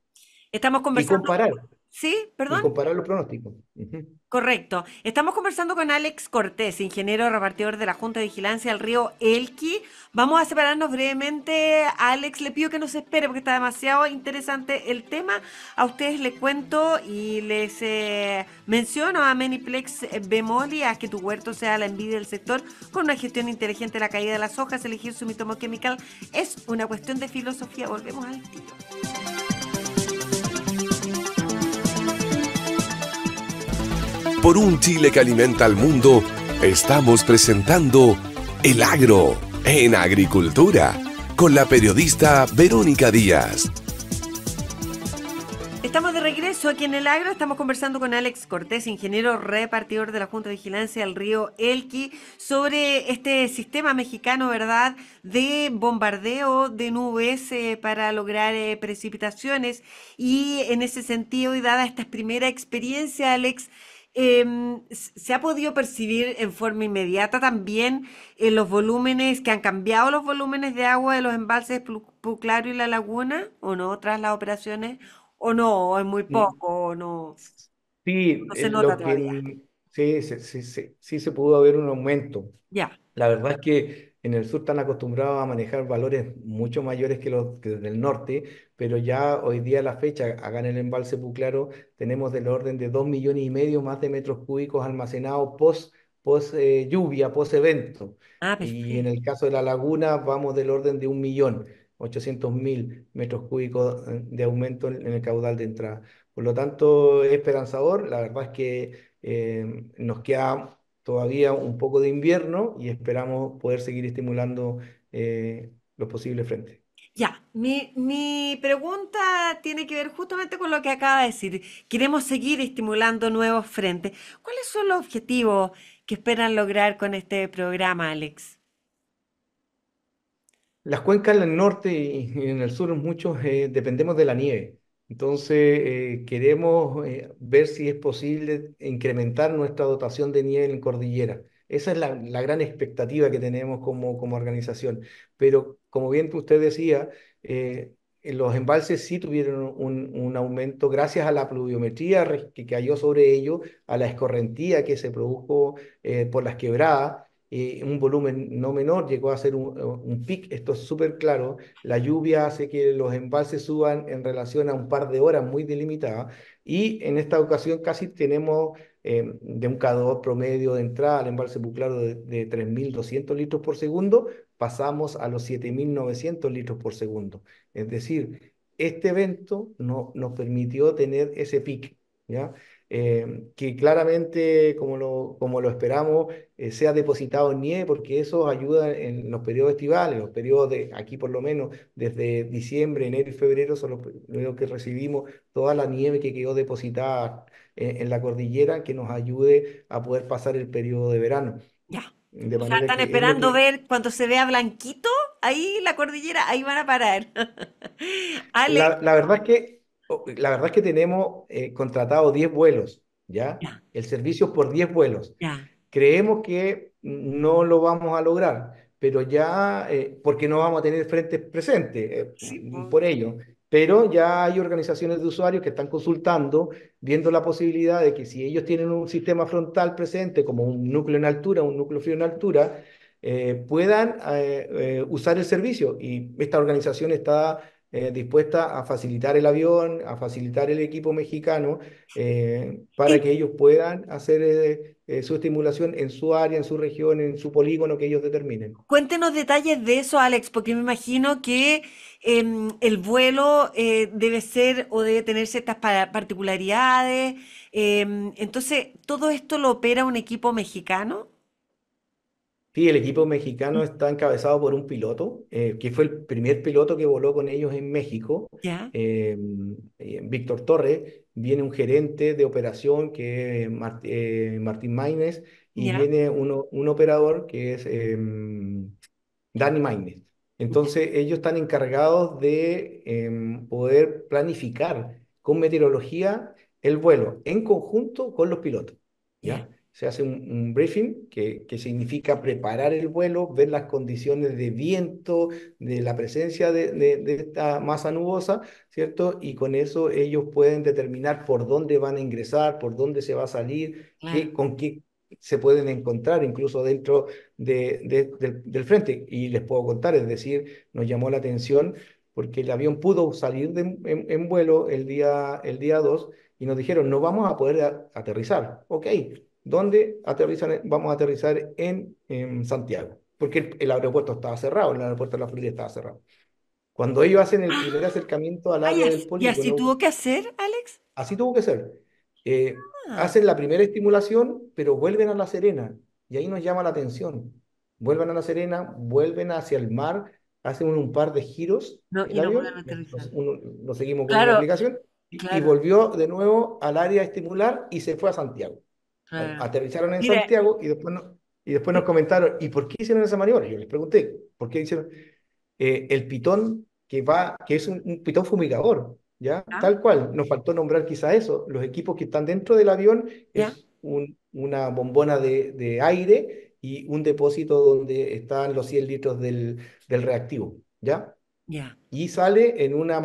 Estamos y conversando. comparar, ¿Sí? y ¿Perdón? comparar los pronósticos. Ujú. Correcto. Estamos conversando con Alex Cortés, ingeniero repartidor de la Junta de Vigilancia del río Elqui. Vamos a separarnos brevemente. Alex, le pido que no se espere porque está demasiado interesante el tema. A ustedes les cuento y les menciono a Meniplex Bemoli, a que tu huerto sea la envidia del sector con una gestión inteligente de la caída de las hojas. Elegir su mitomo chemical es una cuestión de filosofía. Volvemos al tiro. Por un Chile que alimenta al mundo, estamos presentando El Agro en Agricultura con la periodista Verónica Díaz. Estamos de regreso aquí en el Agro, estamos conversando con Alex Cortés, ingeniero repartidor de la Junta de Vigilancia del río Elqui, sobre este sistema mexicano, ¿verdad?, de bombardeo de nubes para lograr precipitaciones. Y en ese sentido, y dada esta primera experiencia, Alex, ¿se ha podido percibir en forma inmediata también los volúmenes, que han cambiado los volúmenes de agua de los embalses Puclaro y La Laguna, o no, tras las operaciones? O no, o es muy poco, o no, Sí, no se nota todavía. sí, sí se pudo haber un aumento. Ya. La verdad es que en el sur están acostumbrados a manejar valores mucho mayores que los que del norte, pero ya hoy día a la fecha, acá en el embalse Puclaro, tenemos del orden de 2,5 millones más de metros cúbicos almacenados post lluvia, post evento. Ah, Y en perfecto. el caso de la laguna vamos del orden de 1,800,000 metros cúbicos de aumento en el caudal de entrada. Por lo tanto, es esperanzador. La verdad es que nos queda todavía un poco de invierno y esperamos poder seguir estimulando los posibles frentes. Ya, mi pregunta tiene que ver justamente con lo que acaba de decir. Queremos seguir estimulando nuevos frentes. ¿Cuáles son los objetivos que esperan lograr con este programa, Alex? Las cuencas en el norte y en el sur muchos dependemos de la nieve. Entonces, queremos ver si es posible incrementar nuestra dotación de nieve en cordillera. Esa es la gran expectativa que tenemos como organización. Pero, como bien usted decía, los embalses sí tuvieron un aumento gracias a la pluviometría que cayó sobre ellos, a la escorrentía que se produjo por las quebradas, un volumen no menor, llegó a ser un pic. Esto es súper claro. La lluvia hace que los embalses suban en relación a un par de horas muy delimitadas, y en esta ocasión casi tenemos de un K2 promedio de entrada al embalse Puclaro de 3.200 litros por segundo, pasamos a los 7.900 litros por segundo. Es decir, este evento nos permitió tener ese pic, ¿ya? Que claramente, como lo esperamos, sea depositado en nieve, porque eso ayuda en los periodos estivales, los periodos de aquí por lo menos desde diciembre, enero y febrero son los periodos que recibimos toda la nieve que quedó depositada en la cordillera, que nos ayude a poder pasar el periodo de verano. Ya. De O sea, manera están que es lo esperando que ver cuando se vea blanquito ahí la cordillera, ahí van a parar. Alex, la verdad es que tenemos contratado 10 vuelos, ¿ya? ya, El servicio es por 10 vuelos. ya. Creemos que no lo vamos a lograr, pero ya, porque no vamos a tener frentes presentes, Sí, pues. por ello. pero ya hay organizaciones de usuarios que están consultando, viendo la posibilidad de que si ellos tienen un sistema frontal presente, como un núcleo en altura, un núcleo frío en altura, puedan usar el servicio. Y esta organización está dispuesta a facilitar el avión, a facilitar el equipo mexicano, para que ellos puedan hacer su estimulación en su área, en su región, en su polígono que ellos determinen. Cuéntenos detalles de eso, Alex, porque me imagino que el vuelo debe ser o debe tener ciertas particularidades. Entonces, ¿todo esto lo opera un equipo mexicano? Sí, el equipo mexicano está encabezado por un piloto, que fue el primer piloto que voló con ellos en México, Ya, Víctor Torres. Viene un gerente de operación que es Martín Maínez, y ya, viene un operador que es Dani Maínez. ya, Entonces, ellos están encargados de poder planificar con meteorología el vuelo en conjunto con los pilotos, ya, ¿ya? Se hace un briefing que significa preparar el vuelo, ver las condiciones de viento, de la presencia de esta masa nubosa, ¿cierto? Y con eso ellos pueden determinar por dónde van a ingresar, por dónde se va a salir, claro. con qué se pueden encontrar incluso dentro del frente. Y les puedo contar, es decir, nos llamó la atención porque el avión pudo salir en vuelo el día 2 y nos dijeron, no vamos a poder aterrizar. Ok, ¿dónde aterrizan? Vamos a aterrizar en Santiago, porque el aeropuerto estaba cerrado, el aeropuerto de la Florida estaba cerrado. Cuando ellos hacen el primer acercamiento al Ay, área del y así polígono, tuvo que hacer, Alex. así tuvo que ser. Ah, Hacen la primera estimulación, pero vuelven a La Serena. Y ahí nos llama la atención. Vuelven a La Serena, vuelven hacia el mar, hacen un par de giros no, el y no avión, pueden aterrizar. lo seguimos con una Claro, aplicación, y claro, volvió de nuevo al área a estimular y se fue a Santiago. claro. Aterrizaron en Mira, Santiago y después nos comentaron, ¿y por qué hicieron esa maniobra? Yo les pregunté, ¿por qué hicieron? El pitón que es un pitón fumigador, ¿ya? ¿ya? Tal cual, nos faltó nombrar quizá eso. Los equipos que están dentro del avión ¿Ya? es una bombona de aire y un depósito donde están los 100 litros del reactivo, ¿ya? ¿Ya? Y sale en una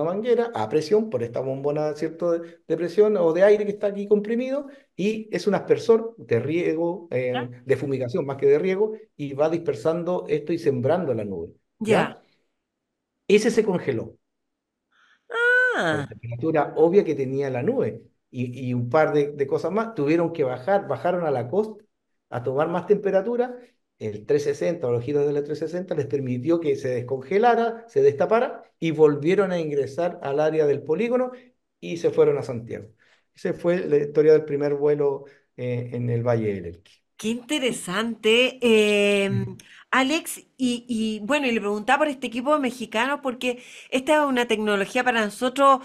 manguera a presión por esta bombona, ¿cierto? De presión o de aire que está aquí comprimido, y es un aspersor de riego, ¿Ya? de fumigación más que de riego, y va dispersando esto y sembrando la nube, ¿Ya? ¿ya? Ese se congeló por la Ah, temperatura obvia que tenía la nube. Y un par de cosas más, tuvieron que bajaron a la costa a tomar más temperatura. El 360 o los giros de la 360 les permitió que se descongelara, se destapara, y volvieron a ingresar al área del polígono y se fueron a Santiago. Esa fue la historia del primer vuelo en el Valle del Elqui. qué interesante. Alex, bueno, y le preguntaba por este equipo mexicano porque esta es una tecnología para nosotros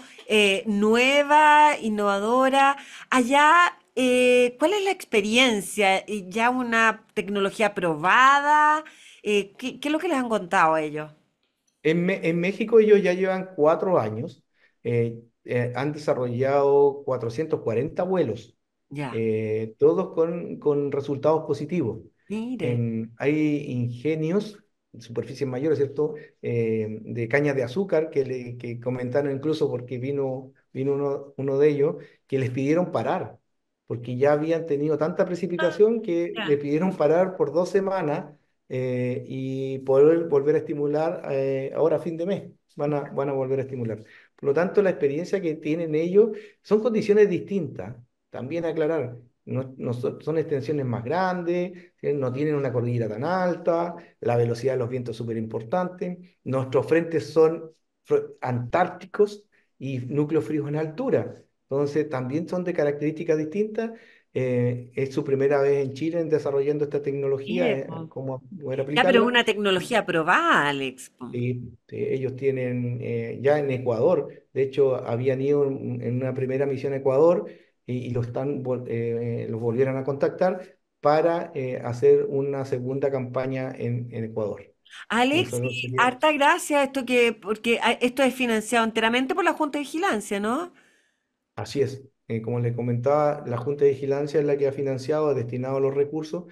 nueva, innovadora. Allá, ¿cuál es la experiencia? ¿Ya una tecnología probada? ¿Qué es lo que les han contado a ellos? En México ellos ya llevan 4 años, han desarrollado 440 vuelos, Ya, todos con resultados positivos. mire, Hay ingenios, superficies mayores, ¿cierto? De caña de azúcar que comentaron incluso porque vino uno de ellos, que les pidieron parar, porque ya habían tenido tanta precipitación que ya, le pidieron parar por 2 semanas, y poder volver a estimular ahora a fin de mes. Van a volver a estimular. Por lo tanto, la experiencia que tienen ellos son condiciones distintas. También aclarar, no son extensiones más grandes, no tienen una cordillera tan alta, la velocidad de los vientos es súper importante. Nuestros frentes son antárticos y núcleos fríos en altura. Entonces, también son de características distintas. Es su primera vez en Chile en desarrollando esta tecnología, mire, po. cómo poder Ya, pero es aplicarla. una tecnología probada, Alex, po. Sí, ellos tienen ya en Ecuador, de hecho, habían ido en una primera misión a Ecuador, y los volvieron a contactar para hacer una segunda campaña en Ecuador. Alex, Eso y sería. harta gracias esto porque esto es financiado enteramente por la Junta de Vigilancia, ¿no? Así es. Como le comentaba, la Junta de Vigilancia es la que ha financiado, ha destinado los recursos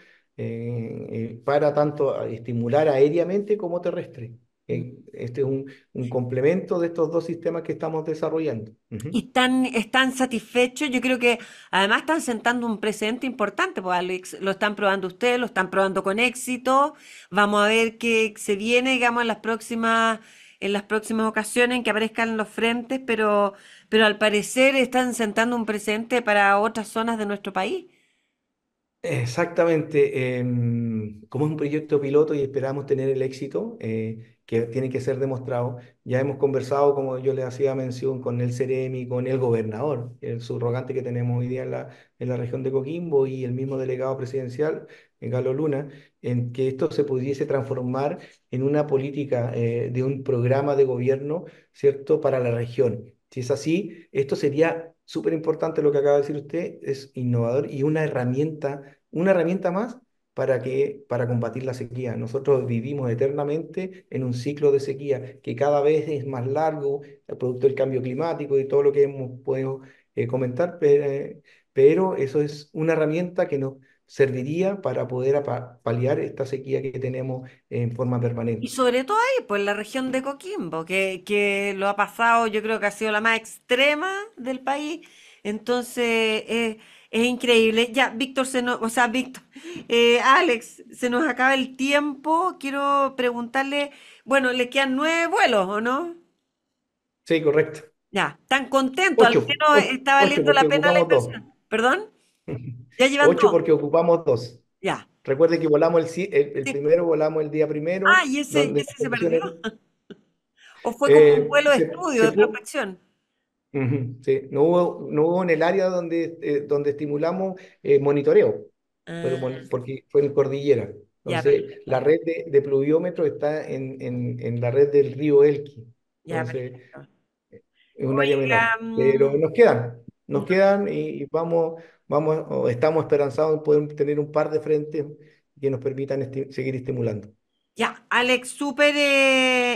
para tanto estimular aéreamente como terrestre. Este es un complemento de estos dos sistemas que estamos desarrollando. Ujú. Y están satisfechos. Yo creo que además están sentando un precedente importante, pues Alex, lo están probando ustedes, lo están probando con éxito. Vamos a ver qué se viene, digamos, en las próximas ocasiones en que aparezcan los frentes, pero al parecer están sentando un precedente para otras zonas de nuestro país. Exactamente. Como es un proyecto piloto y esperamos tener el éxito que tiene que ser demostrado, ya hemos conversado, como yo le hacía mención, con el Ceremi, con el gobernador, el subrogante que tenemos hoy día en la región de Coquimbo y el mismo delegado presidencial, Galo Luna, en que esto se pudiese transformar en una política de un programa de gobierno, ¿cierto?, para la región. Si es así, esto sería súper importante lo que acaba de decir usted, es innovador y una herramienta más para combatir la sequía. Nosotros vivimos eternamente en un ciclo de sequía que cada vez es más largo, producto del cambio climático y todo lo que hemos podido comentar, pero eso es una herramienta que nos serviría para poder paliar esta sequía que tenemos en forma Y permanente. sobre todo ahí, pues la región de Coquimbo, que lo ha pasado, yo creo que ha sido la más extrema del país. Entonces, es increíble. Ya, Víctor, o sea, Víctor, Alex, se nos acaba el tiempo. Quiero preguntarle, bueno, le quedan 9 vuelos, ¿o no? Sí, correcto. Ya, tan contento, al Ocho, menos está ocho valiendo porque la pena la ocupamos dos. inversión. ¿Perdón? Ya llevan Ocho 2. porque ocupamos dos. Ya. Recuerde que volamos el Sí. primero, volamos el día primero, Ah, ¿y ese, donde las ese se perdió? condiciones ¿O fue como un vuelo de se, estudio, se de pu- prospección? Ujú, sí, no hubo en el área donde estimulamos monitoreo, pero Ah, porque fue en cordillera. ya, Entonces, la perfecto. red de pluviómetro está en la red del río Elqui. Ya, Entonces, perfecto. es un área menor. Oiga, Pero nos no, quedan y vamos, o estamos esperanzados en poder tener un par de frentes que nos permitan seguir estimulando. ya, Alex, súper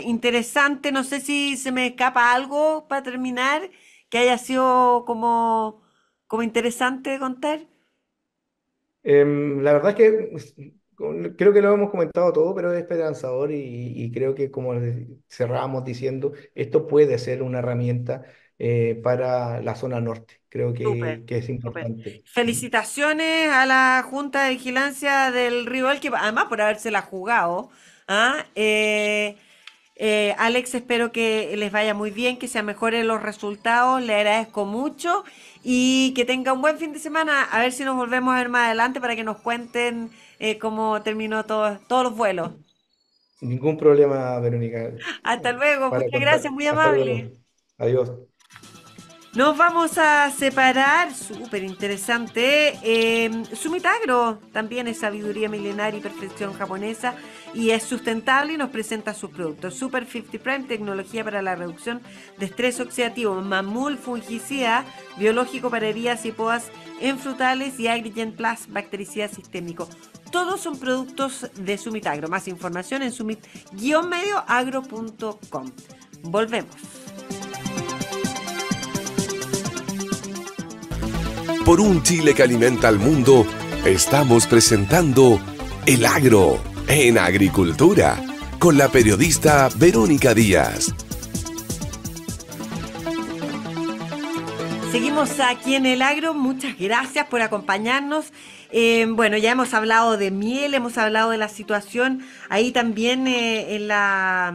interesante. No sé si se me escapa algo para terminar que haya sido como interesante de contar. La verdad es que creo que lo hemos comentado todo, pero es esperanzador y creo que como cerrábamos diciendo, esto puede ser una herramienta para la zona norte. Creo Súper, que es súper. importante. Ujú. Felicitaciones a la Junta de Vigilancia del Río Elqui, además por habérsela jugado. ¿Ah? Alex, espero que les vaya muy bien, que se mejoren los resultados. Le agradezco mucho y que tenga un buen fin de semana. A ver si nos volvemos a ver más adelante para que nos cuenten cómo terminó todos los vuelos. Ningún problema, Verónica. Hasta luego, Para muchas gracias, contar. muy Hasta amable. luego. Adiós. Nos vamos a separar, súper interesante. Sumitagro también es sabiduría milenaria y perfección japonesa y es sustentable y nos presenta sus productos. Super 50 Prime, tecnología para la reducción de estrés oxidativo. Mamul, fungicida, biológico para heridas y podas en frutales y Agrigen Plus, bactericida sistémico. Todos son productos de Sumitagro. Más información en sumit-medioagro.com. Volvemos. Por un Chile que alimenta al mundo, estamos presentando El Agro en Agricultura con la periodista Verónica Díaz. Seguimos aquí en el agro, muchas gracias por acompañarnos. Bueno, ya hemos hablado de miel, hemos hablado de la situación ahí también en la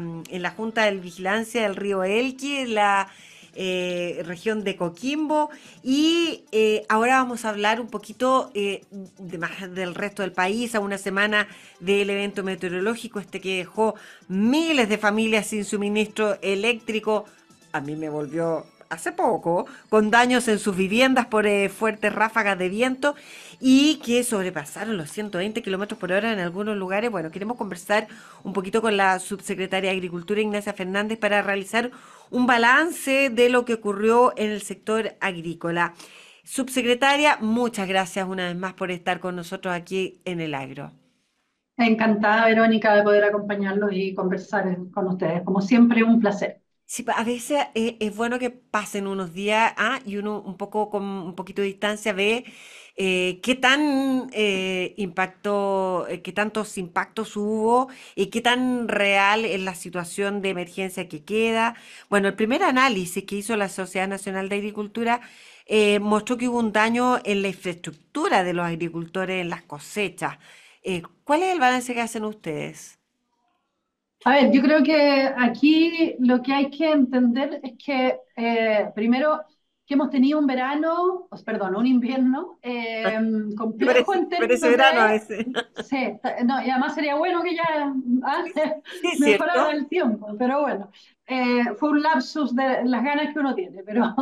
Junta de Vigilancia del Río Elqui, en la región de Coquimbo. Y ahora vamos a hablar un poquito más del resto del país, a una semana del evento meteorológico que dejó miles de familias sin suministro eléctrico. A mí me volvió hace poco, con daños en sus viviendas por fuertes ráfagas de viento y que sobrepasaron los 120 kilómetros por hora en algunos lugares. Bueno, queremos conversar un poquito con la subsecretaria de Agricultura, Ignacia Fernández, para realizar un balance de lo que ocurrió en el sector agrícola. Subsecretaria, muchas gracias una vez más por estar con nosotros aquí en el agro. Encantada, Verónica, de poder acompañarlos y conversar con ustedes. Como siempre, un placer. Sí, a veces es bueno que pasen unos días, y uno un poco con un poquito de distancia ve qué tan impactó, qué tantos impactos hubo y qué tan real es la situación de emergencia que queda. Bueno, el primer análisis que hizo la Sociedad Nacional de Agricultura mostró que hubo un daño en la infraestructura de los agricultores en las cosechas. ¿Cuál es el balance que hacen ustedes? A ver, yo creo que aquí lo que hay que entender es que primero que hemos tenido un verano, perdón, un invierno complejo en Parece términos de, verano a veces. sí, no, y además sería bueno que ya Sí, sí, es mejorara cierto. el tiempo, pero bueno, fue un lapsus de las ganas que uno tiene, pero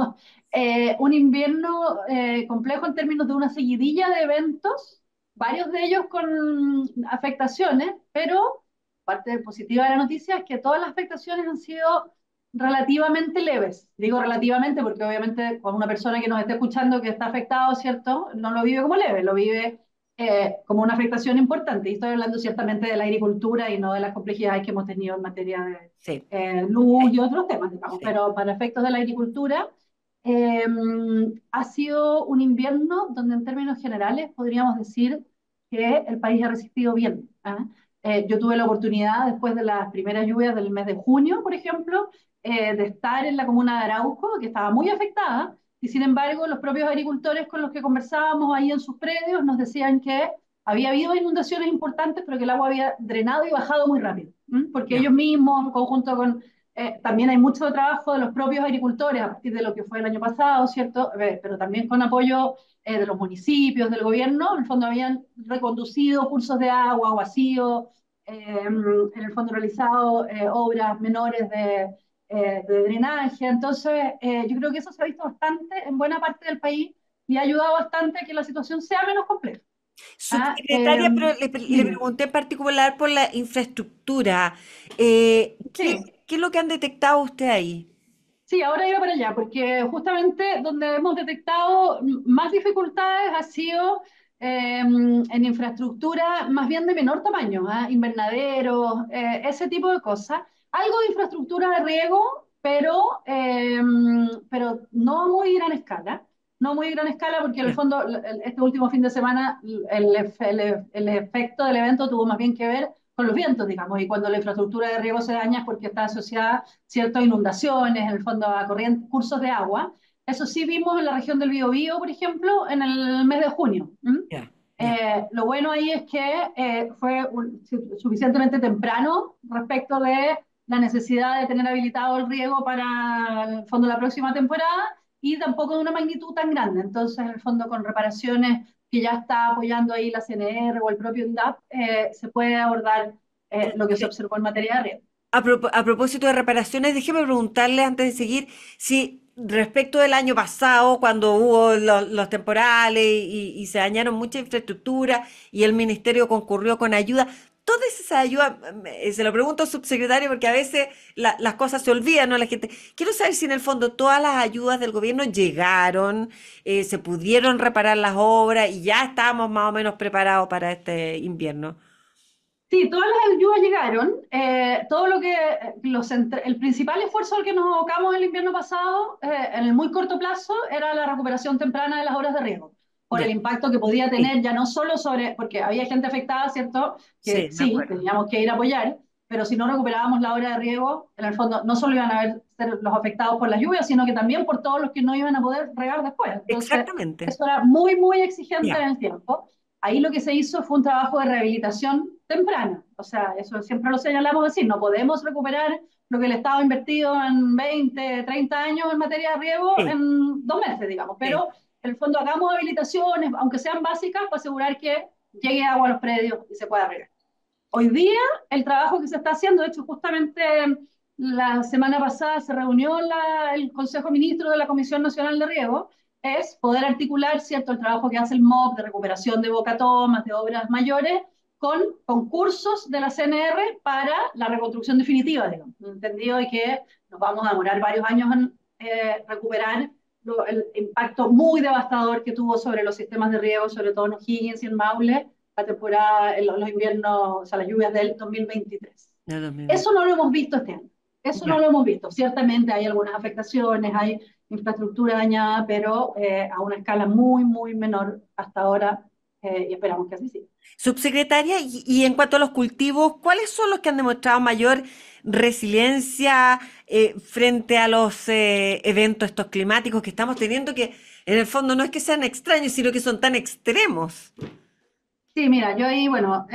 un invierno complejo en términos de una seguidilla de eventos, varios de ellos con afectaciones, pero parte positiva de la noticia es que todas las afectaciones han sido relativamente leves. Digo relativamente porque obviamente con una persona que nos esté escuchando que está afectado, ¿cierto? No lo vive como leve, lo vive como una afectación importante. Y estoy hablando ciertamente de la agricultura y no de las complejidades que hemos tenido en materia de Sí, luz y otros temas, digamos. sí. Pero para efectos de la agricultura, eh, ha sido un invierno donde en términos generales podríamos decir que el país ha resistido bien. Yo tuve la oportunidad, después de las primeras lluvias del mes de junio, por ejemplo, de estar en la comuna de Arauco, que estaba muy afectada, y sin embargo los propios agricultores con los que conversábamos ahí en sus predios nos decían que había habido inundaciones importantes, pero que el agua había drenado y bajado muy rápido, porque Ya. ellos mismos, en conjunto con... también hay mucho trabajo de los propios agricultores a partir de lo que fue el año pasado, ¿cierto? Pero también con apoyo de los municipios, del gobierno, en el fondo habían reconducido cursos de agua, vacío, en el fondo realizado obras menores de drenaje. Entonces, yo creo que eso se ha visto bastante en buena parte del país y ha ayudado bastante a que la situación sea menos compleja. Ah, Subsecretaria, pero le dime. pregunté en particular por la infraestructura. ¿Qué, Sí, qué es lo que han detectado usted ahí? sí, ahora iba para allá, porque justamente donde hemos detectado más dificultades ha sido en infraestructura más bien de menor tamaño, invernaderos, ese tipo de cosas. Algo de infraestructura de riego, pero no a muy gran escala. No a muy gran escala porque en el Ya. fondo este último fin de semana el efecto del evento tuvo más bien que ver con los vientos, digamos, y cuando la infraestructura de riego se daña es porque está asociada ciertas inundaciones, en el fondo a corrientes, cursos de agua. Eso sí vimos en la región del Biobío, por ejemplo, en el mes de junio. Ya, ya. Lo bueno ahí es que fue suficientemente temprano respecto de la necesidad de tener habilitado el riego para el fondo la próxima temporada y tampoco de una magnitud tan grande. Entonces, en el fondo, con reparaciones que ya está apoyando ahí la CNR o el propio INDAP, se puede abordar lo que se observó en materia de riego. A propósito de reparaciones, déjeme preguntarle antes de seguir si respecto del año pasado, cuando hubo los temporales y se dañaron mucha infraestructura y el ministerio concurrió con ayuda, todas esas ayudas, se lo pregunto al subsecretario porque a veces las cosas se olvidan, ¿no? La gente, quiero saber si en el fondo todas las ayudas del gobierno llegaron, se pudieron reparar las obras y ya estábamos más o menos preparados para este invierno. Sí, todas las ayudas llegaron. Todo lo que el principal esfuerzo al que nos abocamos el invierno pasado, en el muy corto plazo, era la recuperación temprana de las obras de riego, por el Ya, impacto que podía sí, tener ya no solo sobre, porque había gente afectada, ¿cierto? Que sí, me sí, acuerdo. teníamos que ir a apoyar, pero si no recuperábamos la obra de riego, en el fondo no solo iban a ser los afectados por las lluvias, sino que también por todos los que no iban a poder regar después. Entonces, Exactamente. eso era muy, muy exigente Ya. en el tiempo. Ahí lo que se hizo fue un trabajo de rehabilitación temprana. O sea, eso siempre lo señalamos así, no podemos recuperar lo que el Estado ha invertido en 20, 30 años en materia de riego Sí, en 2 meses, digamos. sí. Pero en el fondo hagamos habilitaciones, aunque sean básicas, para asegurar que llegue agua a los predios y se pueda regar. Hoy día, el trabajo que se está haciendo, de hecho, justamente la semana pasada se reunió el Consejo de Ministros de la Comisión Nacional de Riego, es poder articular, ¿cierto?, el trabajo que hace el MOP de recuperación de bocatomas, de obras mayores, con concursos de la CNR para la reconstrucción definitiva, digamos. Entendido de que nos vamos a demorar varios años en recuperar el impacto muy devastador que tuvo sobre los sistemas de riego, sobre todo en O'Higgins y en Maule, la temporada, los inviernos, o sea, las lluvias del 2023. De 2020. Eso no lo hemos visto este año. Eso no Ya. lo hemos visto. Ciertamente hay algunas afectaciones, hay infraestructura dañada, pero a una escala muy, muy menor hasta ahora, y esperamos que así siga. Subsecretaria, y en cuanto a los cultivos, ¿cuáles son los que han demostrado mayor resiliencia frente a los eventos estos climáticos que estamos teniendo, que en el fondo no es que sean extraños, sino que son tan extremos? Sí, mira, yo ahí, bueno,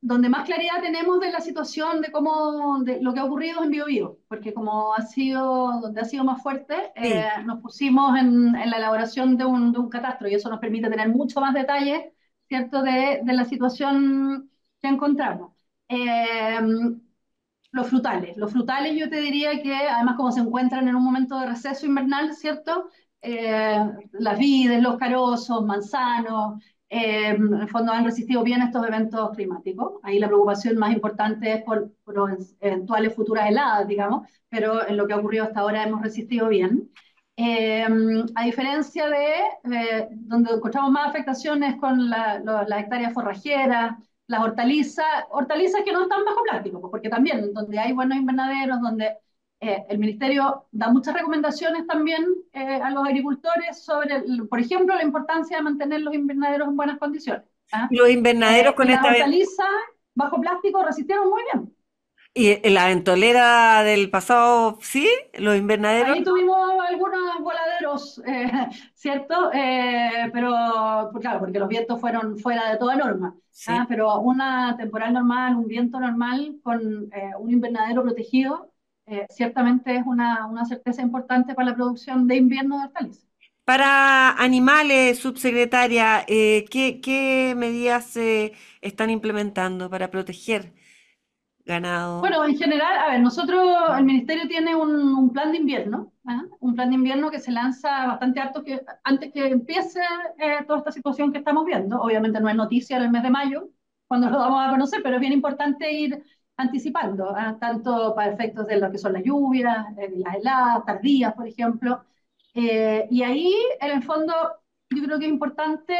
donde más claridad tenemos de la situación de cómo, de lo que ha ocurrido en Biobío, porque como ha sido, donde ha sido más fuerte, Sí. nos pusimos en la elaboración de un catastro y eso nos permite tener mucho más detalles, ¿cierto?, de la situación que encontramos. Eh, los frutales yo te diría que además como se encuentran en un momento de receso invernal, ¿cierto? Las vides, los carozos, manzanos, en el fondo han resistido bien estos eventos climáticos. Ahí la preocupación más importante es por eventuales futuras heladas, digamos, pero en lo que ha ocurrido hasta ahora hemos resistido bien. Eh, a diferencia de donde encontramos más afectaciones con las hectáreas forrajeras, las hortalizas, hortalizas que no están bajo plástico, pues, porque también donde hay buenos invernaderos, donde el ministerio da muchas recomendaciones también a los agricultores sobre, por ejemplo, la importancia de mantener los invernaderos en buenas condiciones. ¿Ah? Y los invernaderos Y con las esta hortalizas bajo plástico resistieron muy bien. y la ventolera del pasado, sí, los invernaderos. Ahí tuvimos algunos voladeros, ¿cierto? Pero, pues claro, porque los vientos fueron fuera de toda norma. Sí. Pero una temporal normal, un viento normal con un invernadero protegido, ciertamente es una certeza importante para la producción de invierno de hortalizas. Para animales, subsecretaria, ¿qué medidas están implementando para proteger ganado? Bueno, en general, a ver, nosotros, el Ministerio tiene un plan de invierno, ¿ah? Un plan de invierno que se lanza bastante harto que, antes que empiece toda esta situación que estamos viendo. Obviamente no es noticia en el mes de mayo, cuando lo vamos a conocer, pero es bien importante ir anticipando, ¿ah? Tanto para efectos de lo que son las lluvias, las heladas tardías, por ejemplo. Y ahí, en el fondo, yo creo que es importante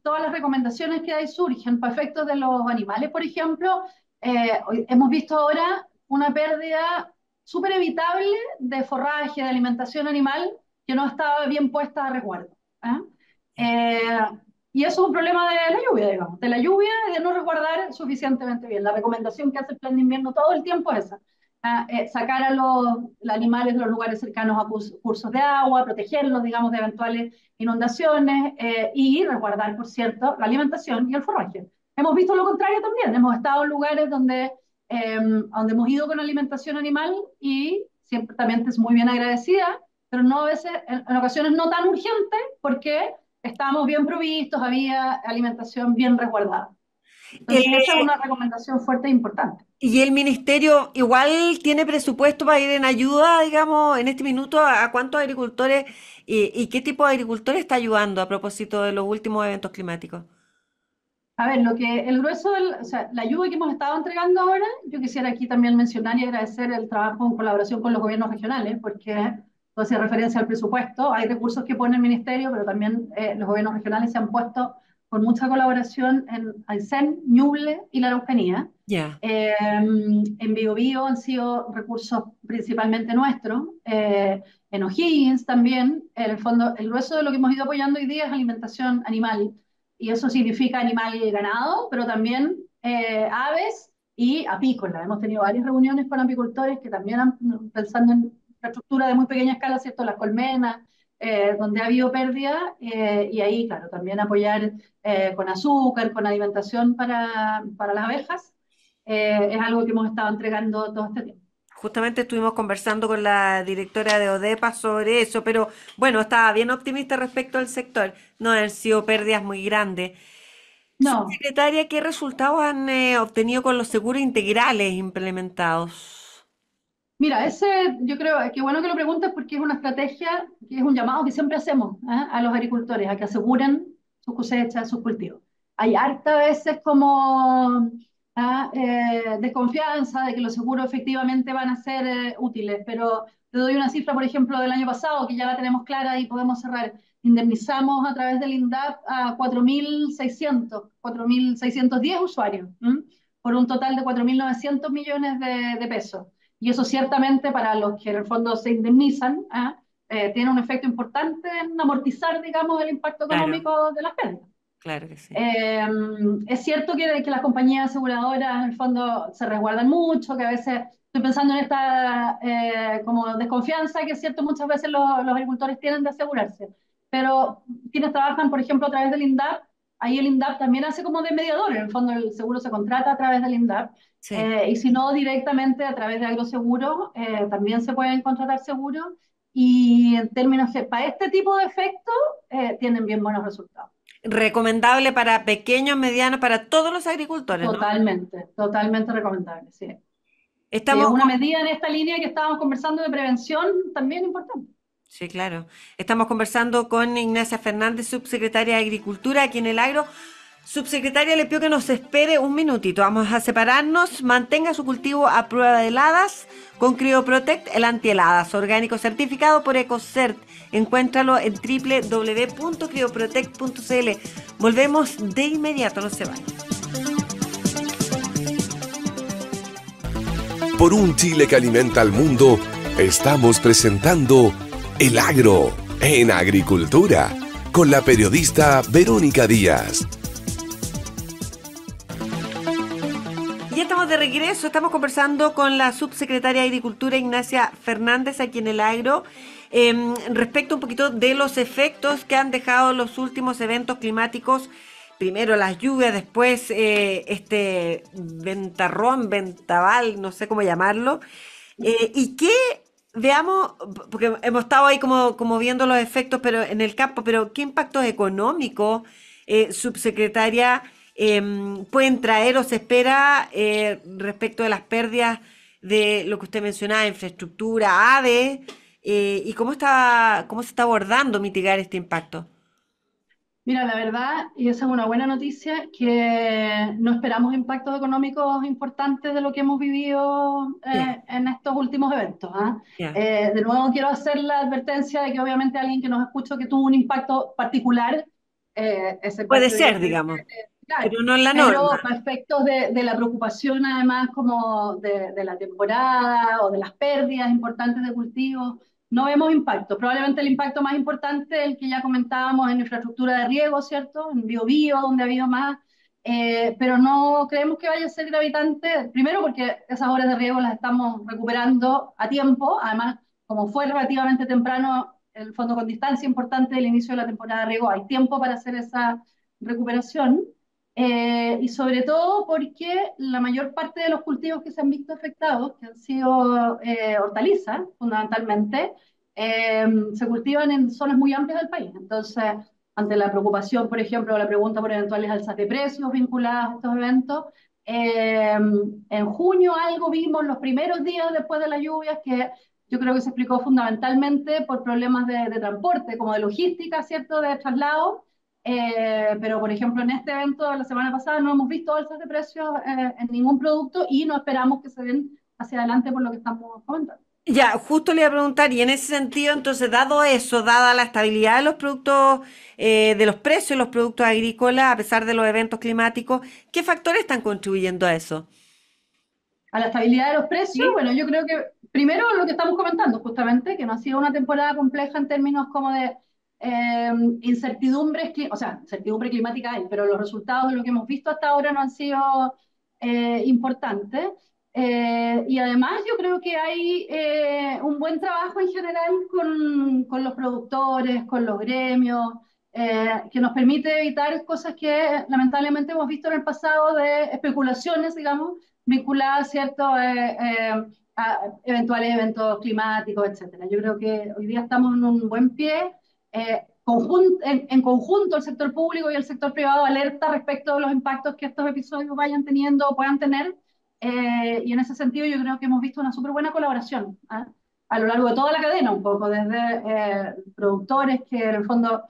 todas las recomendaciones que ahí surgen para efectos de los animales, por ejemplo. Hemos visto ahora una pérdida súper evitable de forraje, de alimentación animal, que no estaba bien puesta a resguardo. ¿Ah? Eh, y eso es un problema de la lluvia, digamos, de la lluvia y de no resguardar suficientemente bien. La recomendación que hace el plan de invierno todo el tiempo es esa. Sacar a los animales de los lugares cercanos a cursos de agua, protegerlos, digamos, de eventuales inundaciones y resguardar, por cierto, la alimentación y el forraje. Hemos visto lo contrario también, hemos estado en lugares donde hemos ido con alimentación animal y siempre también es muy bien agradecida, pero no a veces, en ocasiones no tan urgente, porque estábamos bien provistos, había alimentación bien resguardada. El, Entonces esa es una recomendación fuerte e importante. ¿Y el ministerio igual tiene presupuesto para ir en ayuda, digamos, en este minuto a cuántos agricultores y qué tipo de agricultores está ayudando a propósito de los últimos eventos climáticos? A ver, el grueso, o sea, la ayuda que hemos estado entregando ahora, yo quisiera aquí también mencionar y agradecer el trabajo en colaboración con los gobiernos regionales, porque todo hace referencia al presupuesto, hay recursos que pone el ministerio, pero también los gobiernos regionales se han puesto con mucha colaboración en Aysén, Ñuble y la Araucanía. Ya. En Biobío han sido recursos principalmente nuestros, en O'Higgins también, en el fondo, el grueso de lo que hemos ido apoyando hoy día es alimentación animal, y eso significa animal y ganado, pero también aves y apícola. Hemos tenido varias reuniones con apicultores que también han pensando en infraestructura de muy pequeña escala, ¿cierto? Las colmenas, donde ha habido pérdida, y ahí, claro, también apoyar con azúcar, con alimentación para las abejas, es algo que hemos estado entregando todo este tiempo. Justamente estuvimos conversando con la directora de ODEPA sobre eso, pero bueno, estaba bien optimista respecto al sector. No han sido pérdidas muy grandes. No, Subsecretaria, ¿qué resultados han obtenido con los seguros integrales implementados? mira, yo creo que bueno que lo preguntas porque es una estrategia, que es un llamado que siempre hacemos a los agricultores a que aseguren sus cosechas, sus cultivos. Hay harta veces como desconfianza de que los seguros efectivamente van a ser útiles, pero te doy una cifra, por ejemplo, del año pasado, que ya la tenemos clara y podemos cerrar. Indemnizamos a través del INDAP a 4.610 usuarios. por un total de 4.900 millones de pesos. Y eso ciertamente para los que en el fondo se indemnizan, tiene un efecto importante en amortizar, digamos, el impacto Claro, económico de las pérdidas. claro que sí. Es cierto que las compañías aseguradoras en el fondo se resguardan mucho, que a veces estoy pensando en esta como desconfianza que es cierto muchas veces los agricultores tienen de asegurarse, pero quienes trabajan, por ejemplo, a través del INDAP, ahí el INDAP también hace como de mediador, en el fondo el seguro se contrata a través del INDAP, Sí. y si no directamente a través de agroseguro, también se pueden contratar seguros, y en términos que para este tipo de efectos tienen bien buenos resultados. Recomendable para pequeños, medianos, para todos los agricultores, ¿no? Totalmente, totalmente recomendable, sí. Sí, es Estamos una con- medida en esta línea que estábamos conversando de prevención también importante. Sí, claro. Estamos conversando con Ignacia Fernández, subsecretaria de Agricultura aquí en el Agro. Subsecretaria, le pido que nos espere un minutito. Vamos a separarnos. Mantenga su cultivo a prueba de heladas con CryoProtect, el antiheladas orgánico certificado por EcoCert. Encuéntralo en www.cryoprotect.cl. Volvemos de inmediato, no se vayan. Por un Chile que alimenta al mundo, estamos presentando El Agro en Agricultura con la periodista Verónica Díaz. Ya estamos de regreso, estamos conversando con la subsecretaria de Agricultura Ignacia Fernández aquí en el Agro, respecto un poquito de los efectos que han dejado los últimos eventos climáticos. Primero las lluvias, después este ventarrón, ventaval, no sé cómo llamarlo. Y que veamos, porque hemos estado ahí como viendo los efectos pero en el campo, pero ¿qué impactos económicos, subsecretaria, pueden traer o se espera respecto de las pérdidas de lo que usted mencionaba, infraestructura, AVE, y cómo se está abordando mitigar este impacto? Mira, la verdad, y esa es una buena noticia, que no esperamos impactos económicos importantes de lo que hemos vivido Ya, en estos últimos eventos. ya. De nuevo quiero hacer la advertencia de que obviamente alguien que nos escucha que tuvo un impacto particular, ese Puede impacto ser, evidentemente digamos, claro, pero no en la pero norma. para efectos de la preocupación además como de la temporada o de las pérdidas importantes de cultivos, no vemos impacto. Probablemente el impacto más importante, el que ya comentábamos en infraestructura de riego, ¿cierto? En Biobío, donde ha habido más, pero no creemos que vaya a ser gravitante, primero porque esas horas de riego las estamos recuperando a tiempo, además como fue relativamente temprano, el fondo con distancia importante del inicio de la temporada de riego, hay tiempo para hacer esa recuperación. Y sobre todo porque la mayor parte de los cultivos que se han visto afectados, que han sido hortalizas fundamentalmente, se cultivan en zonas muy amplias del país. Entonces, ante la preocupación, por ejemplo, la pregunta por eventuales alzas de precios vinculadas a estos eventos, eh, en junio algo vimos los primeros días después de las lluvias que yo creo que se explicó fundamentalmente por problemas de transporte, como de logística, ¿cierto?, de traslado. Pero, por ejemplo, en este evento de la semana pasada no hemos visto alzas de precios en ningún producto y no esperamos que se den hacia adelante por lo que estamos comentando. Ya, justo le iba a preguntar, y en ese sentido, entonces, dado eso, dada la estabilidad de los productos, de los precios de los productos agrícolas, a pesar de los eventos climáticos, ¿qué factores están contribuyendo a eso? A la estabilidad de los precios, Sí. bueno, yo creo que primero lo que estamos comentando justamente, que no ha sido una temporada compleja en términos como de incertidumbres, o sea, incertidumbre climática hay, pero los resultados de lo que hemos visto hasta ahora no han sido importantes. Y además yo creo que hay un buen trabajo en general con los productores, con los gremios, que nos permite evitar cosas que lamentablemente hemos visto en el pasado de especulaciones, digamos, vinculadas, ¿cierto?, a eventuales eventos climáticos, etcétera. Yo creo que hoy día estamos en un buen pie. En conjunto, el sector público y el sector privado alerta respecto de los impactos que estos episodios vayan teniendo o puedan tener. Y en ese sentido, yo creo que hemos visto una súper buena colaboración a lo largo de toda la cadena, un poco, desde productores que en el fondo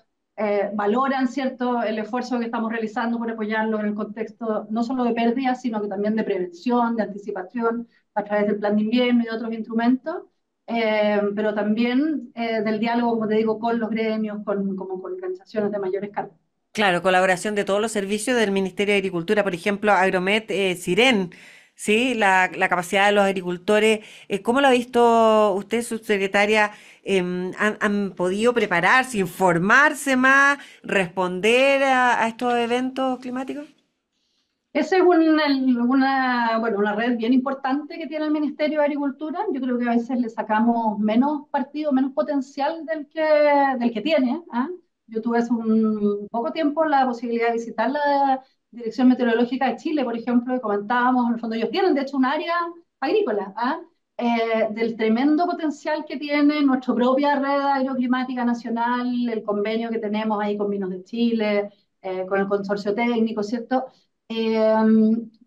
valoran, ¿cierto?, el esfuerzo que estamos realizando por apoyarlo en el contexto no solo de pérdidas, sino que también de prevención, de anticipación, a través del plan de invierno y de otros instrumentos, pero también del diálogo, como te digo, con los gremios, como con organizaciones de mayor escala. Claro, colaboración de todos los servicios del Ministerio de Agricultura, por ejemplo, Agromet, Siren, ¿sí? La capacidad de los agricultores. ¿Cómo lo ha visto usted, subsecretaria? ¿Han podido prepararse, informarse más, responder a estos eventos climáticos? Esa es bueno, una red bien importante que tiene el Ministerio de Agricultura. Yo creo que a veces le sacamos menos partido, menos potencial del que tiene. ¿Ah? Yo tuve hace un poco tiempo la posibilidad de visitar la Dirección Meteorológica de Chile, por ejemplo, y comentábamos, en el fondo ellos tienen de hecho un área agrícola, ¿ah? Del tremendo potencial que tiene nuestra propia red agroclimática nacional, el convenio que tenemos ahí con Vinos de Chile, con el consorcio técnico, ¿cierto? Eh,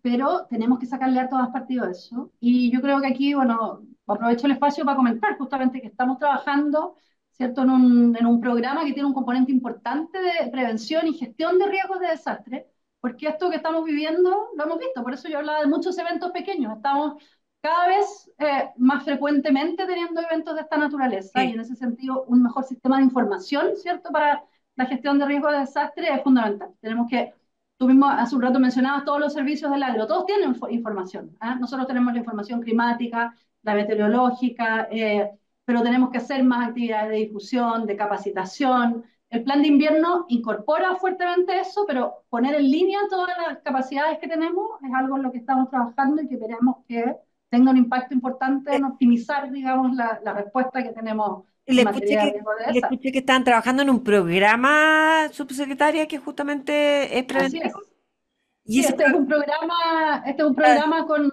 pero tenemos que sacarle harto más partido a eso. Y yo creo que aquí, bueno, aprovecho el espacio para comentar justamente que estamos trabajando, ¿cierto?, en un programa que tiene un componente importante de prevención y gestión de riesgos de desastre, porque esto que estamos viviendo lo hemos visto, por eso yo hablaba de muchos eventos pequeños, estamos cada vez más frecuentemente teniendo eventos de esta naturaleza y Sí. en ese sentido un mejor sistema de información, ¿cierto?, para la gestión de riesgos de desastre es fundamental. Tenemos que Tú mismo hace un rato mencionabas todos los servicios del agro, todos tienen información. ¿Ah? Nosotros tenemos la información climática, la meteorológica, pero tenemos que hacer más actividades de difusión, de capacitación. El plan de invierno incorpora fuertemente eso, pero poner en línea todas las capacidades que tenemos es algo en lo que estamos trabajando y que esperamos que tenga un impacto importante en optimizar, digamos, la respuesta que tenemos Le en escuché materia de que, riesgo de le desastre. escuché que estaban trabajando en un programa, subsecretaria, que justamente es Así preventivo. es. Y Sí, ese programa, este es un programa con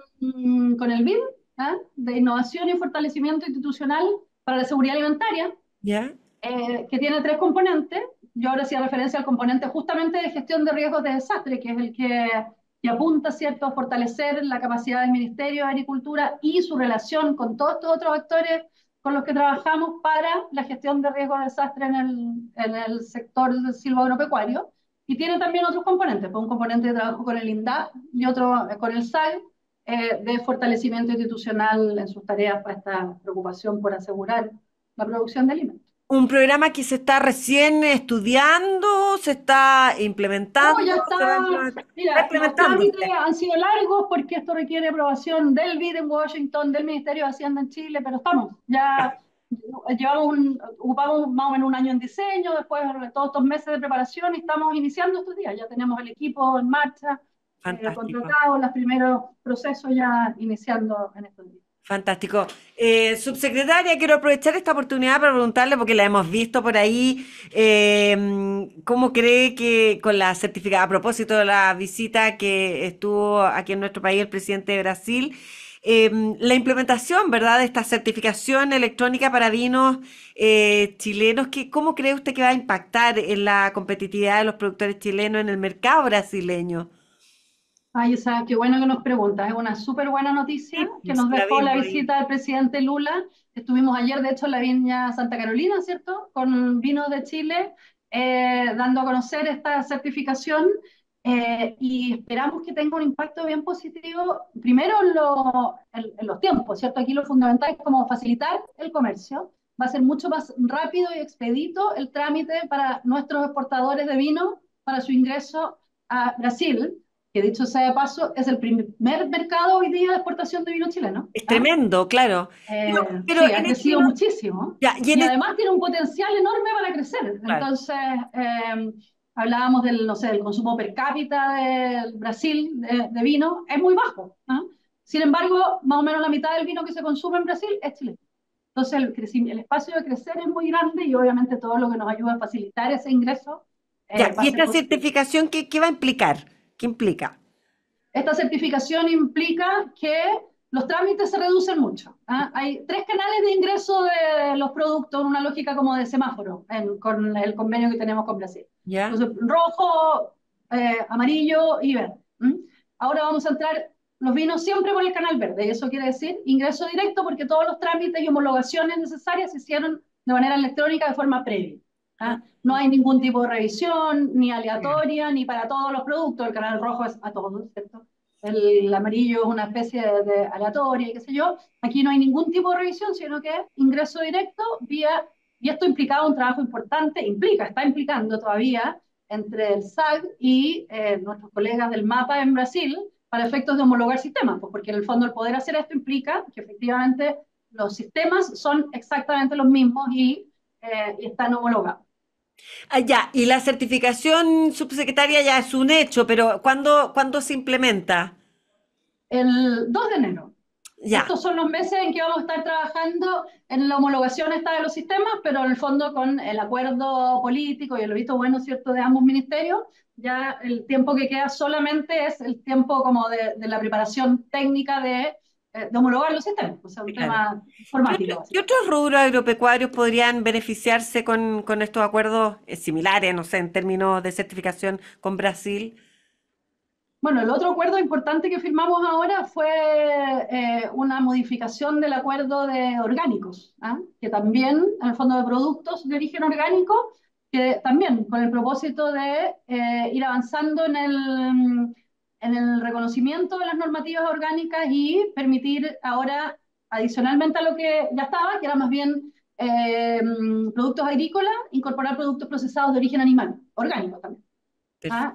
el BIM, ¿ah? De innovación y fortalecimiento institucional para la seguridad alimentaria, ¿ya? que tiene tres componentes. Yo ahora hacía referencia al componente justamente de gestión de riesgos de desastre, que es el que apunta, ¿cierto?, a fortalecer la capacidad del Ministerio de Agricultura y su relación con todos estos otros actores con los que trabajamos para la gestión de riesgos de desastre en el sector silvagropecuario. Y tiene también otros componentes, pues un componente de trabajo con el INDAP y otro con el SAG, de fortalecimiento institucional en sus tareas para esta preocupación por asegurar la producción de alimentos. Un programa que se está recién estudiando, se está No, ya implementando, está. se está Mira, los trámites implementándose. han sido largos porque esto requiere aprobación del BID en Washington, del Ministerio de Hacienda en Chile, pero estamos. Ya ocupamos más o menos un año en diseño, después de todos estos meses de preparación y estamos iniciando estos días. Ya tenemos el equipo en marcha, Fantástico. contratado, los primeros procesos ya iniciando en estos días. Fantástico. Subsecretaria, quiero aprovechar esta oportunidad para preguntarle, porque la hemos visto por ahí, ¿cómo cree que con la certificada, a propósito de la visita que estuvo aquí en nuestro país el presidente de Brasil, la implementación, ¿verdad?, de esta certificación electrónica para vinos chilenos, ¿cómo cree usted que va a impactar en la competitividad de los productores chilenos en el mercado brasileño? Ay, o sea, qué bueno que nos preguntas. Es una súper buena noticia Sí, que pues, nos la dejó la vimos ahí. visita del presidente Lula. Estuvimos ayer, de hecho, en la viña Santa Carolina, ¿cierto? Con vinos de Chile, dando a conocer esta certificación y esperamos que tenga un impacto bien positivo, primero en los tiempos, ¿cierto? Aquí lo fundamental es como facilitar el comercio. Va a ser mucho más rápido y expedito el trámite para nuestros exportadores de vino para su ingreso a Brasil, que dicho sea de paso, es el primer mercado hoy día de exportación de vino chileno. Es ¿Ah? tremendo, claro. Pero Sí, ha en este crecido minuto, muchísimo ya, y en y este, además tiene un potencial enorme para crecer. claro. Entonces, hablábamos del, no sé, del consumo per cápita de Brasil de vino, es muy bajo. ¿Ah? Sin embargo, más o menos la mitad del vino que se consume en Brasil es chileno. Entonces, el espacio de crecer es muy grande y obviamente todo lo que nos ayuda a facilitar ese ingreso Ya, va y a ser esta positivo. certificación, ¿qué va a implicar? ¿Qué implica? Esta certificación implica que los trámites se reducen mucho. ¿Ah? Hay tres canales de ingreso de los productos en una lógica como de semáforo con el convenio que tenemos con Brasil. ¿Ya? Entonces, rojo, amarillo y verde. ¿Mm? Ahora vamos a entrar los vinos siempre por el canal verde, y eso quiere decir ingreso directo porque todos los trámites y homologaciones necesarias se hicieron de manera electrónica de forma previa. Ah, ¿Ah? No hay ningún tipo de revisión, ni aleatoria, ni para todos los productos. El canal rojo es a todos, ¿cierto? El amarillo es una especie de aleatoria, y qué sé yo. Aquí no hay ningún tipo de revisión, sino que es ingreso directo vía, y esto implicaba un trabajo importante, está implicando todavía entre el SAG y nuestros colegas del MAPA en Brasil para efectos de homologar sistemas, pues porque en el fondo el poder hacer esto implica que efectivamente los sistemas son exactamente los mismos y están homologados. Ah, ya, y la certificación subsecretaria ya es un hecho, pero ¿cuándo se implementa? El 2 de enero. Ya, Estos son los meses en que vamos a estar trabajando en la homologación esta de los sistemas, pero en el fondo con el acuerdo político y el visto bueno, ¿cierto?, de ambos ministerios, ya el tiempo que queda solamente es el tiempo como de la preparación técnica de homologar los sistemas, o sea, un claro. tema ¿Qué, informático, qué básicamente. otros rubros agropecuarios podrían beneficiarse con estos acuerdos similares, no sé, en términos de certificación con Brasil? Bueno, el otro acuerdo importante que firmamos ahora fue una modificación del acuerdo de orgánicos, ¿ah? Que también, en el fondo de productos de origen orgánico, que también con el propósito de ir avanzando en el reconocimiento de las normativas orgánicas y permitir ahora, adicionalmente a lo que ya estaba, que era más bien productos agrícolas, incorporar productos procesados de origen animal, orgánicos también.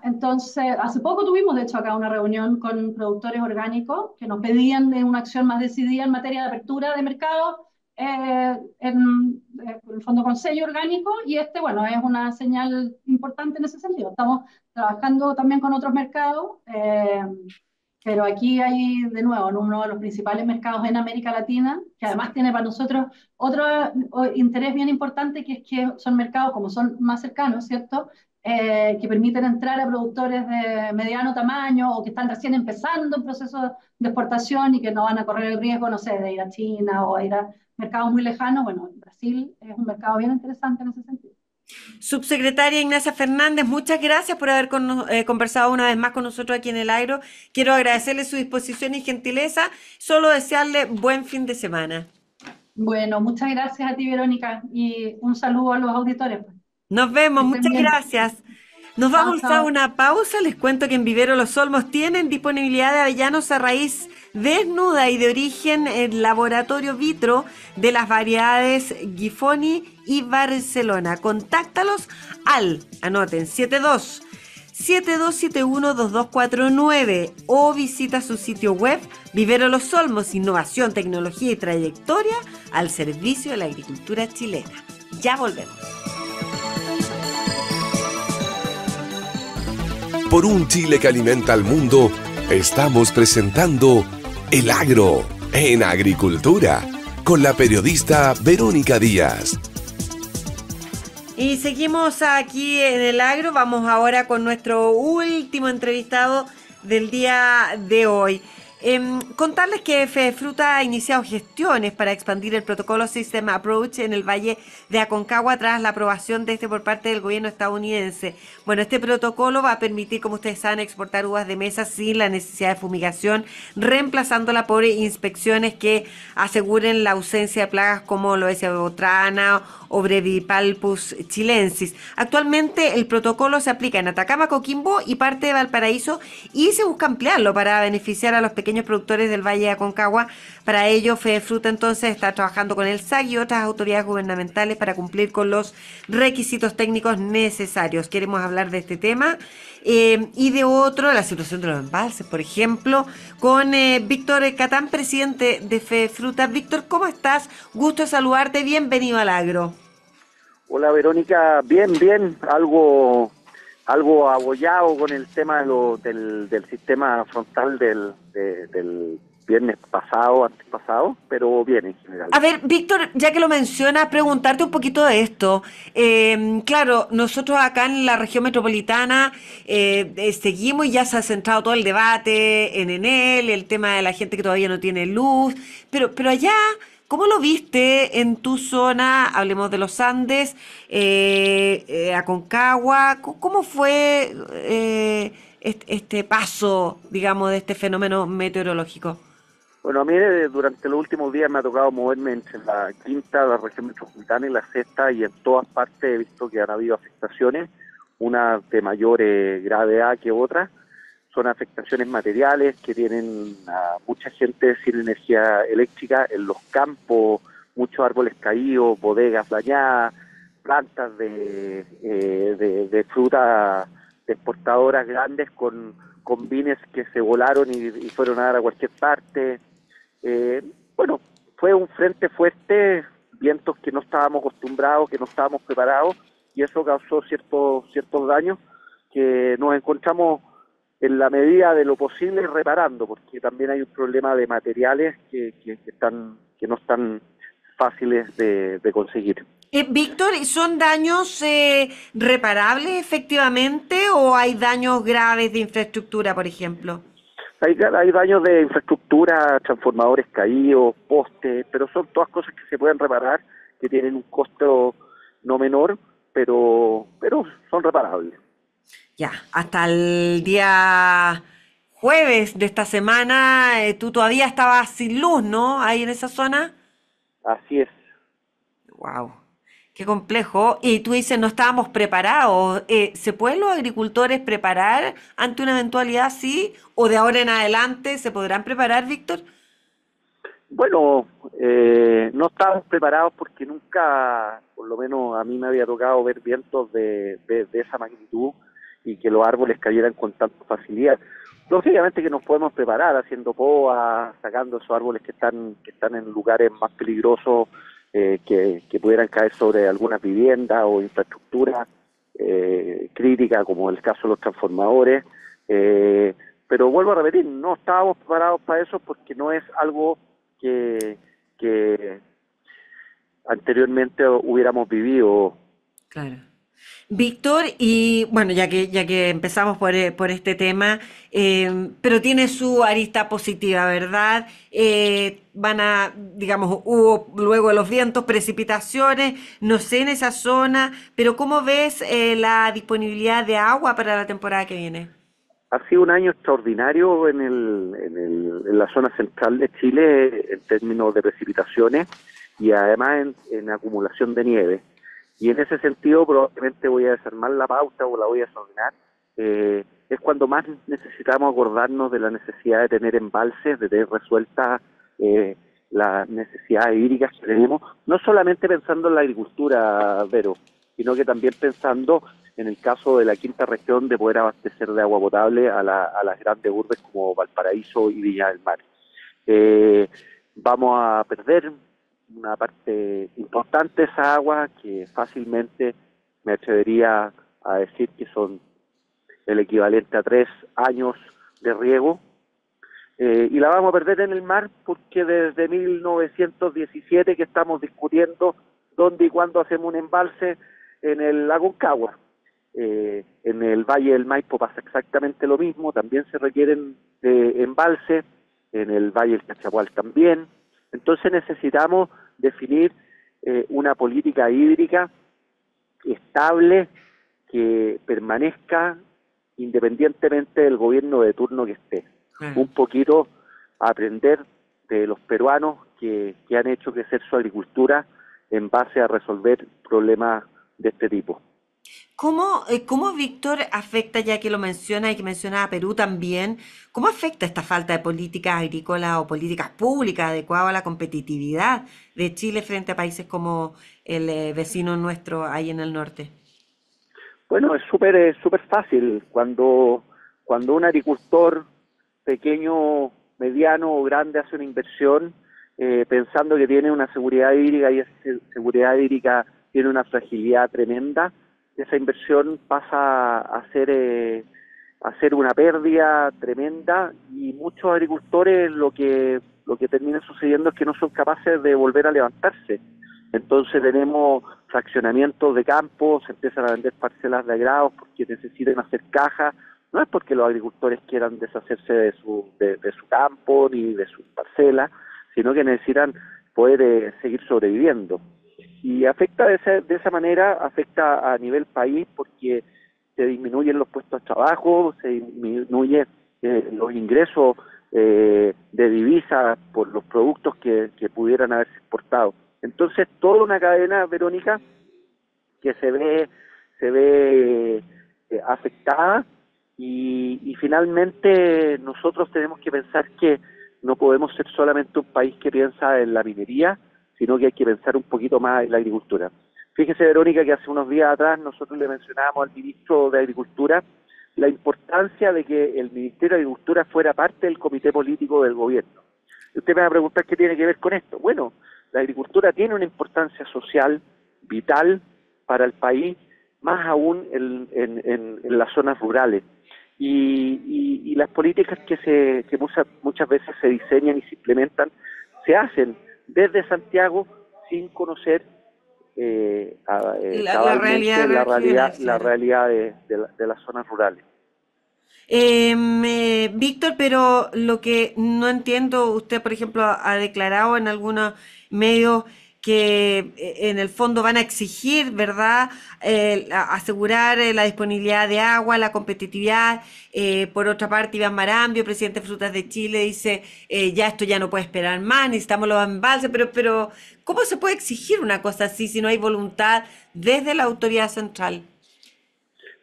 Entonces, hace poco tuvimos, de hecho, acá una reunión con productores orgánicos que nos pedían de una acción más decidida en materia de apertura de mercado en el fondo con sello orgánico y bueno, es una señal importante en ese sentido. Estamos trabajando también con otros mercados, pero aquí hay, de nuevo, uno de los principales mercados en América Latina, que además tiene para nosotros otro interés bien importante, que es que son mercados como son más cercanos, ¿cierto? Que permiten entrar a productores de mediano tamaño o que están recién empezando en proceso de exportación y que no van a correr el riesgo, no sé, de ir a China o a ir a mercados muy lejanos. Bueno, Brasil es un mercado bien interesante en ese sentido. Subsecretaria Ignacia Fernández, muchas gracias por haber conversado una vez más con nosotros aquí en el Agro. Quiero agradecerle su disposición y gentileza, solo desearle buen fin de semana. Bueno, muchas gracias a ti, Verónica, y un saludo a los auditores, pues. Nos vemos, Que estén muchas bien. gracias. Nos Chao, vamos a chao. una pausa. Les cuento que en Vivero Los Olmos tienen disponibilidad de avellanos a raíz desnuda y de origen en laboratorio vitro de las variedades Gifoni y Barcelona. Contáctalos anoten, 7271-2249 o visita su sitio web Vivero Los Olmos, innovación, tecnología y trayectoria al servicio de la agricultura chilena. Ya volvemos. Por un Chile que alimenta al mundo, estamos presentando El Agro en Agricultura con la periodista Verónica Díaz. Y seguimos aquí en el Agro. Vamos ahora con nuestro último entrevistado del día de hoy. Contarles que FEDEFRUTA ha iniciado gestiones para expandir el protocolo System Approach en el Valle de Aconcagua tras la aprobación de este por parte del gobierno estadounidense. Bueno, este protocolo va a permitir, como ustedes saben, exportar uvas de mesa sin la necesidad de fumigación, reemplazándola por inspecciones que aseguren la ausencia de plagas como Loesia botrana o Brevipalpus chilensis. Actualmente el protocolo se aplica en Atacama, Coquimbo y parte de Valparaíso y se busca ampliarlo para beneficiar a los pequeños productores del Valle de Aconcagua. Para ello, FEDEFRUTA entonces está trabajando con el SAC y otras autoridades gubernamentales para cumplir con los requisitos técnicos necesarios. Queremos hablar de este tema y de otro, la situación de los embalses, por ejemplo, con Víctor Catán, presidente de FEDEFRUTA. Víctor, ¿cómo estás? Gusto saludarte, bienvenido al Agro. Hola Verónica, bien, algo abollado con el tema del sistema frontal del viernes pasado, antepasado, pero bien en general. A ver, Víctor, ya que lo mencionas, preguntarte un poquito de esto. Claro, nosotros acá en la región metropolitana seguimos y ya se ha centrado todo el debate en Enel, el tema de la gente que todavía no tiene luz, pero allá, ¿cómo lo viste en tu zona? Hablemos de los Andes, Aconcagua. ¿Cómo fue este paso, digamos, de este fenómeno meteorológico? Bueno, a mí durante los últimos días me ha tocado moverme entre la quinta, la región metropolitana y la sexta, y en todas partes he visto que han habido afectaciones, unas de mayor gravedad que otras. Son afectaciones materiales que tienen a mucha gente sin energía eléctrica en los campos, muchos árboles caídos, bodegas dañadas, plantas de fruta exportadoras grandes con vines que se volaron y fueron a dar a cualquier parte. Bueno, fue un frente fuerte, vientos que no estábamos acostumbrados, que no estábamos preparados, y eso causó ciertos daños que nos encontramos en la medida de lo posible reparando, porque también hay un problema de materiales que no están fáciles de conseguir. Víctor, ¿son daños reparables efectivamente o hay daños graves de infraestructura, por ejemplo? Hay daños de infraestructura, transformadores caídos, postes, pero son todas cosas que se pueden reparar, que tienen un costo no menor, pero son reparables. Ya, hasta el día jueves de esta semana, tú todavía estabas sin luz, ¿no? Ahí en esa zona. Así es. Wow, qué complejo. Y tú dices, no estábamos preparados. ¿Se pueden los agricultores preparar ante una eventualidad así? ¿O de ahora en adelante se podrán preparar, Víctor? Bueno, no estábamos preparados porque nunca, por lo menos a mí me había tocado ver vientos de esa magnitud y que los árboles cayeran con tanta facilidad. Lógicamente que nos podemos preparar haciendo podas, sacando esos árboles que están en lugares más peligrosos, que pudieran caer sobre algunas viviendas o infraestructura crítica, como el caso de los transformadores. Pero vuelvo a repetir, no estábamos preparados para eso porque no es algo que anteriormente hubiéramos vivido. Claro. Víctor, y bueno, ya que empezamos por este tema, pero tiene su arista positiva, ¿verdad? Hubo luego de los vientos, precipitaciones, no sé en esa zona, pero ¿cómo ves la disponibilidad de agua para la temporada que viene? Ha sido un año extraordinario en la zona central de Chile en términos de precipitaciones y además en acumulación de nieve. Y en ese sentido probablemente voy a desarmar la pauta o la voy a desordenar. Es cuando más necesitamos acordarnos de la necesidad de tener embalses, de tener resueltas las necesidades hídricas que tenemos, no solamente pensando en la agricultura, Vero, sino que también pensando en el caso de la quinta región de poder abastecer de agua potable a las grandes urbes como Valparaíso y Viña del Mar. Vamos a perder una parte importante de esa agua que fácilmente me atrevería a decir que son el equivalente a 3 años de riego, y la vamos a perder en el mar porque desde 1917 que estamos discutiendo dónde y cuándo hacemos un embalse en el Aconcagua. En el Valle del Maipo pasa exactamente lo mismo, también se requieren embalses, en el Valle del Cachapual también. Entonces necesitamos definir una política hídrica estable que permanezca independientemente del gobierno de turno que esté. Un poquito aprender de los peruanos que han hecho crecer su agricultura en base a resolver problemas de este tipo. ¿Cómo, Víctor, afecta, ya que lo menciona y que menciona a Perú también, cómo afecta esta falta de políticas agrícolas o políticas públicas adecuadas a la competitividad de Chile frente a países como el vecino nuestro ahí en el norte? Bueno, es súper fácil. Cuando un agricultor pequeño, mediano o grande hace una inversión pensando que tiene una seguridad hídrica y esa seguridad hídrica tiene una fragilidad tremenda, esa inversión pasa a ser una pérdida tremenda, y muchos agricultores lo que termina sucediendo es que no son capaces de volver a levantarse. Entonces tenemos fraccionamientos de campos, se empiezan a vender parcelas de agrados porque necesitan hacer cajas. No es porque los agricultores quieran deshacerse de su campo ni de sus parcelas, sino que necesitan poder seguir sobreviviendo. Y afecta de esa manera, afecta a nivel país porque se disminuyen los puestos de trabajo, se disminuyen los ingresos de divisas por los productos que pudieran haberse exportado. Entonces, toda una cadena, Verónica, que se ve afectada, y finalmente nosotros tenemos que pensar que no podemos ser solamente un país que piensa en la minería, sino que hay que pensar un poquito más en la agricultura. Fíjese, Verónica, que hace unos días atrás nosotros le mencionábamos al ministro de Agricultura la importancia de que el Ministerio de Agricultura fuera parte del comité político del gobierno. Y usted me va a preguntar qué tiene que ver con esto. Bueno, la agricultura tiene una importancia social vital para el país, más aún en las zonas rurales. Y las políticas que muchas veces se diseñan y se implementan se hacen desde Santiago sin conocer la realidad la realidad de las zonas rurales. Víctor, pero lo que no entiendo, usted por ejemplo ha declarado en algunos medios que en el fondo van a exigir, ¿verdad?, asegurar la disponibilidad de agua, la competitividad. Por otra parte, Iván Marambio, presidente de Frutas de Chile, dice, ya esto ya no puede esperar más, necesitamos los embalses, pero ¿cómo se puede exigir una cosa así si no hay voluntad desde la autoridad central?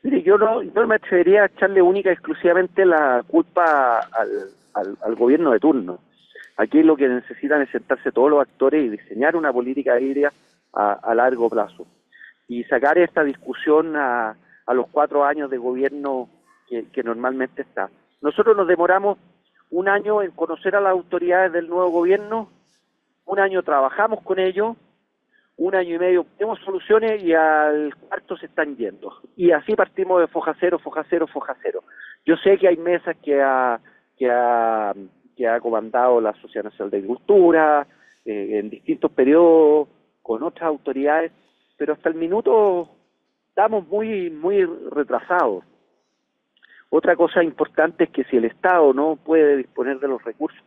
Mire, yo no me atrevería a echarle única y exclusivamente la culpa al gobierno de turno. Aquí lo que necesitan es sentarse todos los actores y diseñar una política aérea a largo plazo. Y sacar esta discusión a los 4 años de gobierno que normalmente está. Nosotros nos demoramos 1 año en conocer a las autoridades del nuevo gobierno, 1 año trabajamos con ellos, 1 año y medio tenemos soluciones y al cuarto se están yendo. Y así partimos de foja cero. Yo sé que hay mesas que ha comandado la Sociedad Nacional de Agricultura, en distintos periodos, con otras autoridades, pero hasta el minuto estamos muy retrasados. Otra cosa importante es que si el Estado no puede disponer de los recursos,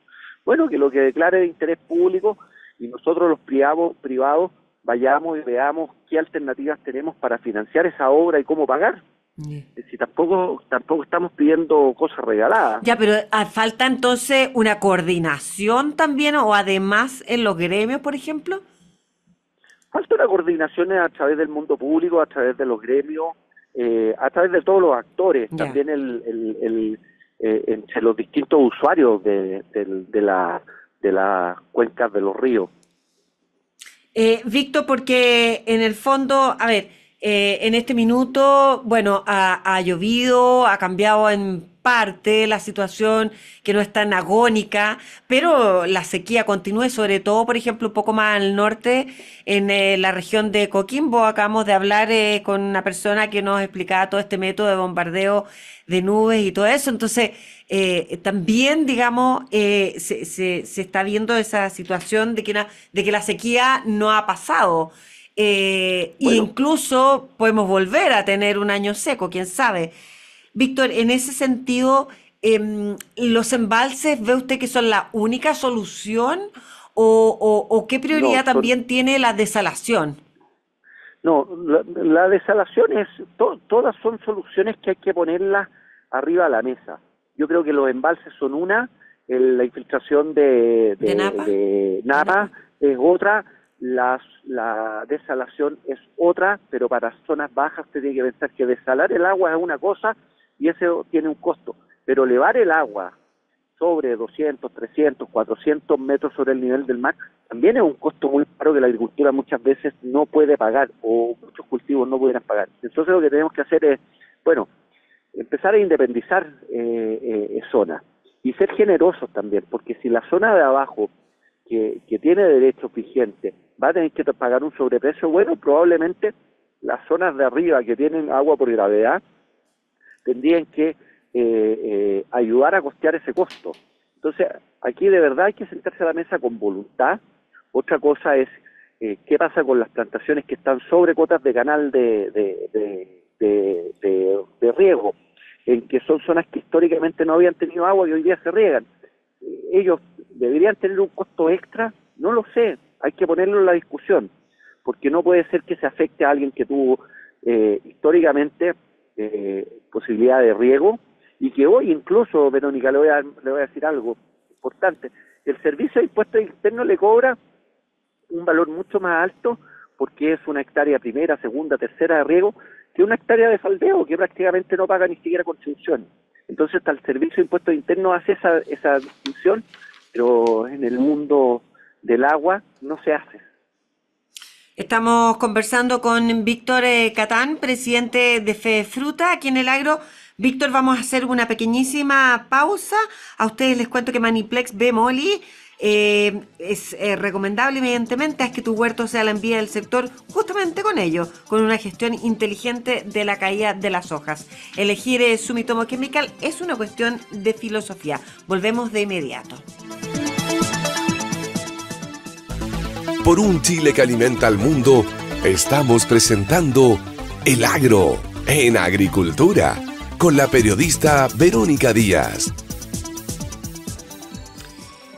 bueno, que lo que declare de interés público y nosotros los privados vayamos y veamos qué alternativas tenemos para financiar esa obra y cómo pagar. Si tampoco estamos pidiendo cosas regaladas. Ya, pero falta entonces una coordinación también, o además en los gremios, por ejemplo. Falta una coordinación a través del mundo público, a través de los gremios, a través de todos los actores, Ya. también entre los distintos usuarios de las cuencas de los ríos. Víctor, porque en el fondo, a ver, en este minuto, bueno, ha llovido, ha cambiado en parte la situación, que no es tan agónica, pero la sequía continúa, y sobre todo, por ejemplo, un poco más al norte, en la región de Coquimbo. Acabamos de hablar con una persona que nos explicaba todo este método de bombardeo de nubes y todo eso. Entonces, también, digamos, se está viendo esa situación de que la sequía no ha pasado. E incluso podemos volver a tener un año seco, quién sabe. Víctor, en ese sentido, ¿los embalses ve usted que son la única solución o qué prioridad también tiene la desalación? No, la desalación todas son soluciones que hay que ponerlas arriba a la mesa. Yo creo que los embalses son una, la infiltración de Napa es otra, la desalación es otra, pero para zonas bajas usted tiene que pensar que desalar el agua es una cosa y eso tiene un costo, pero elevar el agua sobre 200, 300, 400 metros sobre el nivel del mar también es un costo muy caro que la agricultura muchas veces no puede pagar o muchos cultivos no pudieran pagar. Entonces lo que tenemos que hacer es, bueno, empezar a independizar zonas y ser generosos también, porque si la zona de abajo que tiene derechos vigentes va a tener que pagar un sobreprecio, bueno, probablemente las zonas de arriba que tienen agua por gravedad tendrían que ayudar a costear ese costo. Entonces, aquí de verdad hay que sentarse a la mesa con voluntad. Otra cosa es qué pasa con las plantaciones que están sobre cotas de canal de riego, en que son zonas que históricamente no habían tenido agua y hoy día se riegan. Ellos deberían tener un costo extra, no lo sé, hay que ponerlo en la discusión, porque no puede ser que se afecte a alguien que tuvo históricamente posibilidad de riego y que hoy incluso, Verónica, le voy a decir algo importante, el servicio de impuestos internos le cobra un valor mucho más alto porque es una hectárea primera, segunda, tercera de riego que una hectárea de faldeo que prácticamente no paga ni siquiera contribución. Entonces hasta el servicio de impuestos internos hace esa distinción, pero en el mundo del agua no se hace. Estamos conversando con Víctor Catán, presidente de FedeFruta, aquí en el Agro. Víctor, vamos a hacer una pequeñísima pausa. A ustedes les cuento que Maniplex B-Moli es recomendable evidentemente es que tu huerto sea la envidia del sector justamente con ello, con una gestión inteligente de la caída de las hojas. Elegir Sumitomo Chemical es una cuestión de filosofía. Volvemos de inmediato. Por un Chile que alimenta al mundo, estamos presentando El Agro en Agricultura, con la periodista Verónica Díaz.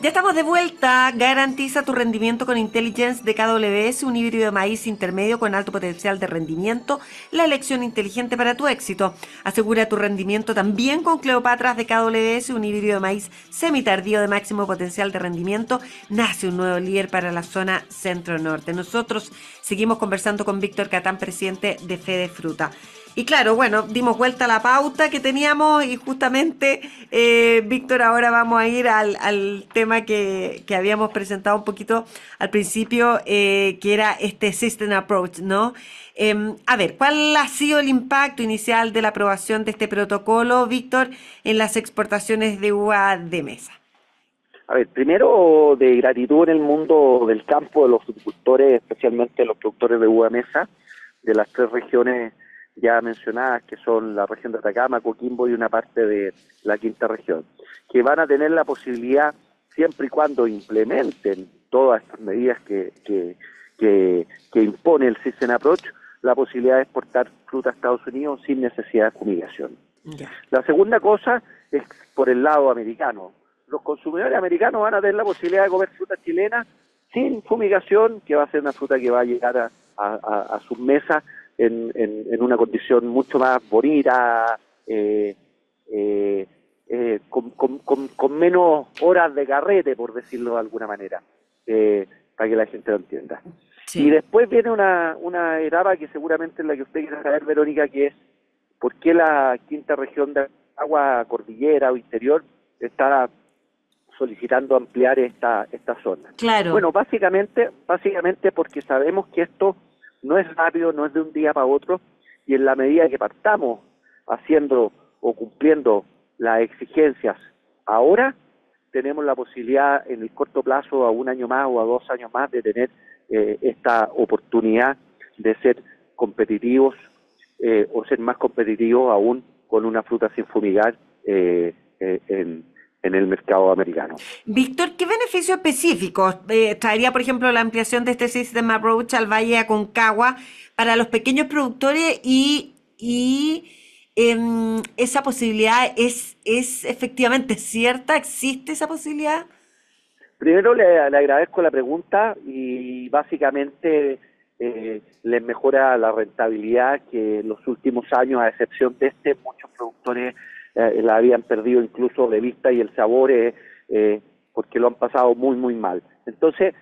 Ya estamos de vuelta. Garantiza tu rendimiento con Intelligence de KWS, un híbrido de maíz intermedio con alto potencial de rendimiento, la elección inteligente para tu éxito. Asegura tu rendimiento también con Cleopatras de KWS, un híbrido de maíz semitardío de máximo potencial de rendimiento. Nace un nuevo líder para la zona centro-norte. Nosotros seguimos conversando con Víctor Catán, presidente de FedeFruta. Y claro, bueno, dimos vuelta a la pauta que teníamos y justamente, Víctor, ahora vamos a ir al tema que habíamos presentado un poquito al principio, que era este System Approach, ¿no? A ver, ¿cuál ha sido el impacto inicial de la aprobación de este protocolo, Víctor, en las exportaciones de uva de mesa? A ver, primero de gratitud en el mundo del campo, de los agricultores, especialmente los productores de uva de mesa, de las 3 regiones ya mencionadas, que son la región de Atacama, Coquimbo y una parte de la quinta región, que van a tener la posibilidad, siempre y cuando implementen todas estas medidas que impone el System Approach, la posibilidad de exportar fruta a Estados Unidos sin necesidad de fumigación. Ya. La segunda cosa es por el lado americano. Los consumidores americanos van a tener la posibilidad de comer fruta chilena sin fumigación, que va a ser una fruta que va a llegar a sus mesas en una condición mucho más bonita, con menos horas de carrete, por decirlo de alguna manera, para que la gente lo entienda. Sí. Y después viene una etapa que seguramente es la que usted quiere saber, Verónica, que es por qué la quinta región de agua cordillera o interior está solicitando ampliar esta zona. Claro. Bueno, básicamente porque sabemos que esto no es rápido, no es de un día para otro, y en la medida que partamos haciendo o cumpliendo las exigencias ahora, tenemos la posibilidad en el corto plazo, a 1 año más o a 2 años más, de tener esta oportunidad de ser competitivos o ser más competitivos aún con una fruta sin fumigar en el mercado americano. Víctor, ¿qué beneficios específicos traería, por ejemplo, la ampliación de este System Approach al Valle de Aconcagua para los pequeños productores y esa posibilidad es efectivamente cierta? ¿Existe esa posibilidad? Primero le agradezco la pregunta y básicamente les mejora la rentabilidad que en los últimos años, a excepción de muchos productores la habían perdido incluso de vista y el sabor porque lo han pasado muy muy mal. Entonces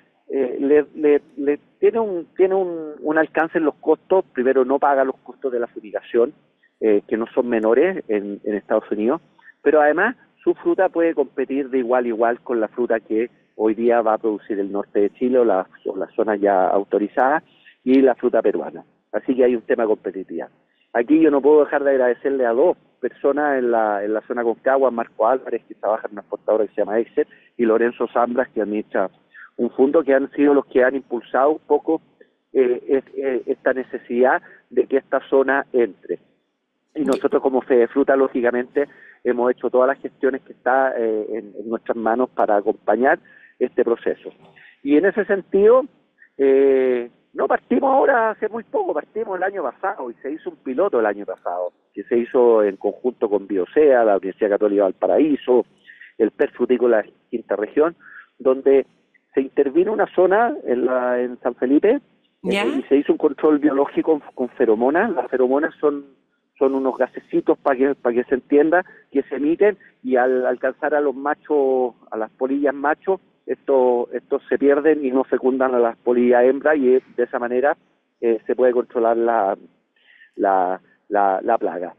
tiene un alcance en los costos. Primero, no paga los costos de la fumigación, que no son menores en Estados Unidos, pero además su fruta puede competir de igual a igual con la fruta que hoy día va a producir el norte de Chile o las zonas ya autorizadas y la fruta peruana. Así que hay un tema de competitividad. Aquí yo no puedo dejar de agradecerle a 2 personas en la zona Concagua, Marco Álvarez, que trabaja en una exportadora que se llama Excel, y Lorenzo Zambras, que administra un fondo, que han sido los que han impulsado un poco esta necesidad de que esta zona entre. Y nosotros como FedeFruta, lógicamente, hemos hecho todas las gestiones que está en nuestras manos para acompañar este proceso. Y en ese sentido, no partimos ahora hace muy poco, partimos el año pasado y se hizo un piloto el año pasado, que se hizo en conjunto con Biosea, la Universidad Católica de Valparaíso, el PER Frutícola Quinta Región, donde se intervino una zona en San Felipe y se hizo un control biológico con feromonas. Las feromonas son unos gasecitos, para que se entienda, que se emiten y al alcanzar a los machos, a las polillas machos, estos se pierden y no fecundan a las polillas hembras, y de esa manera se puede controlar la plaga.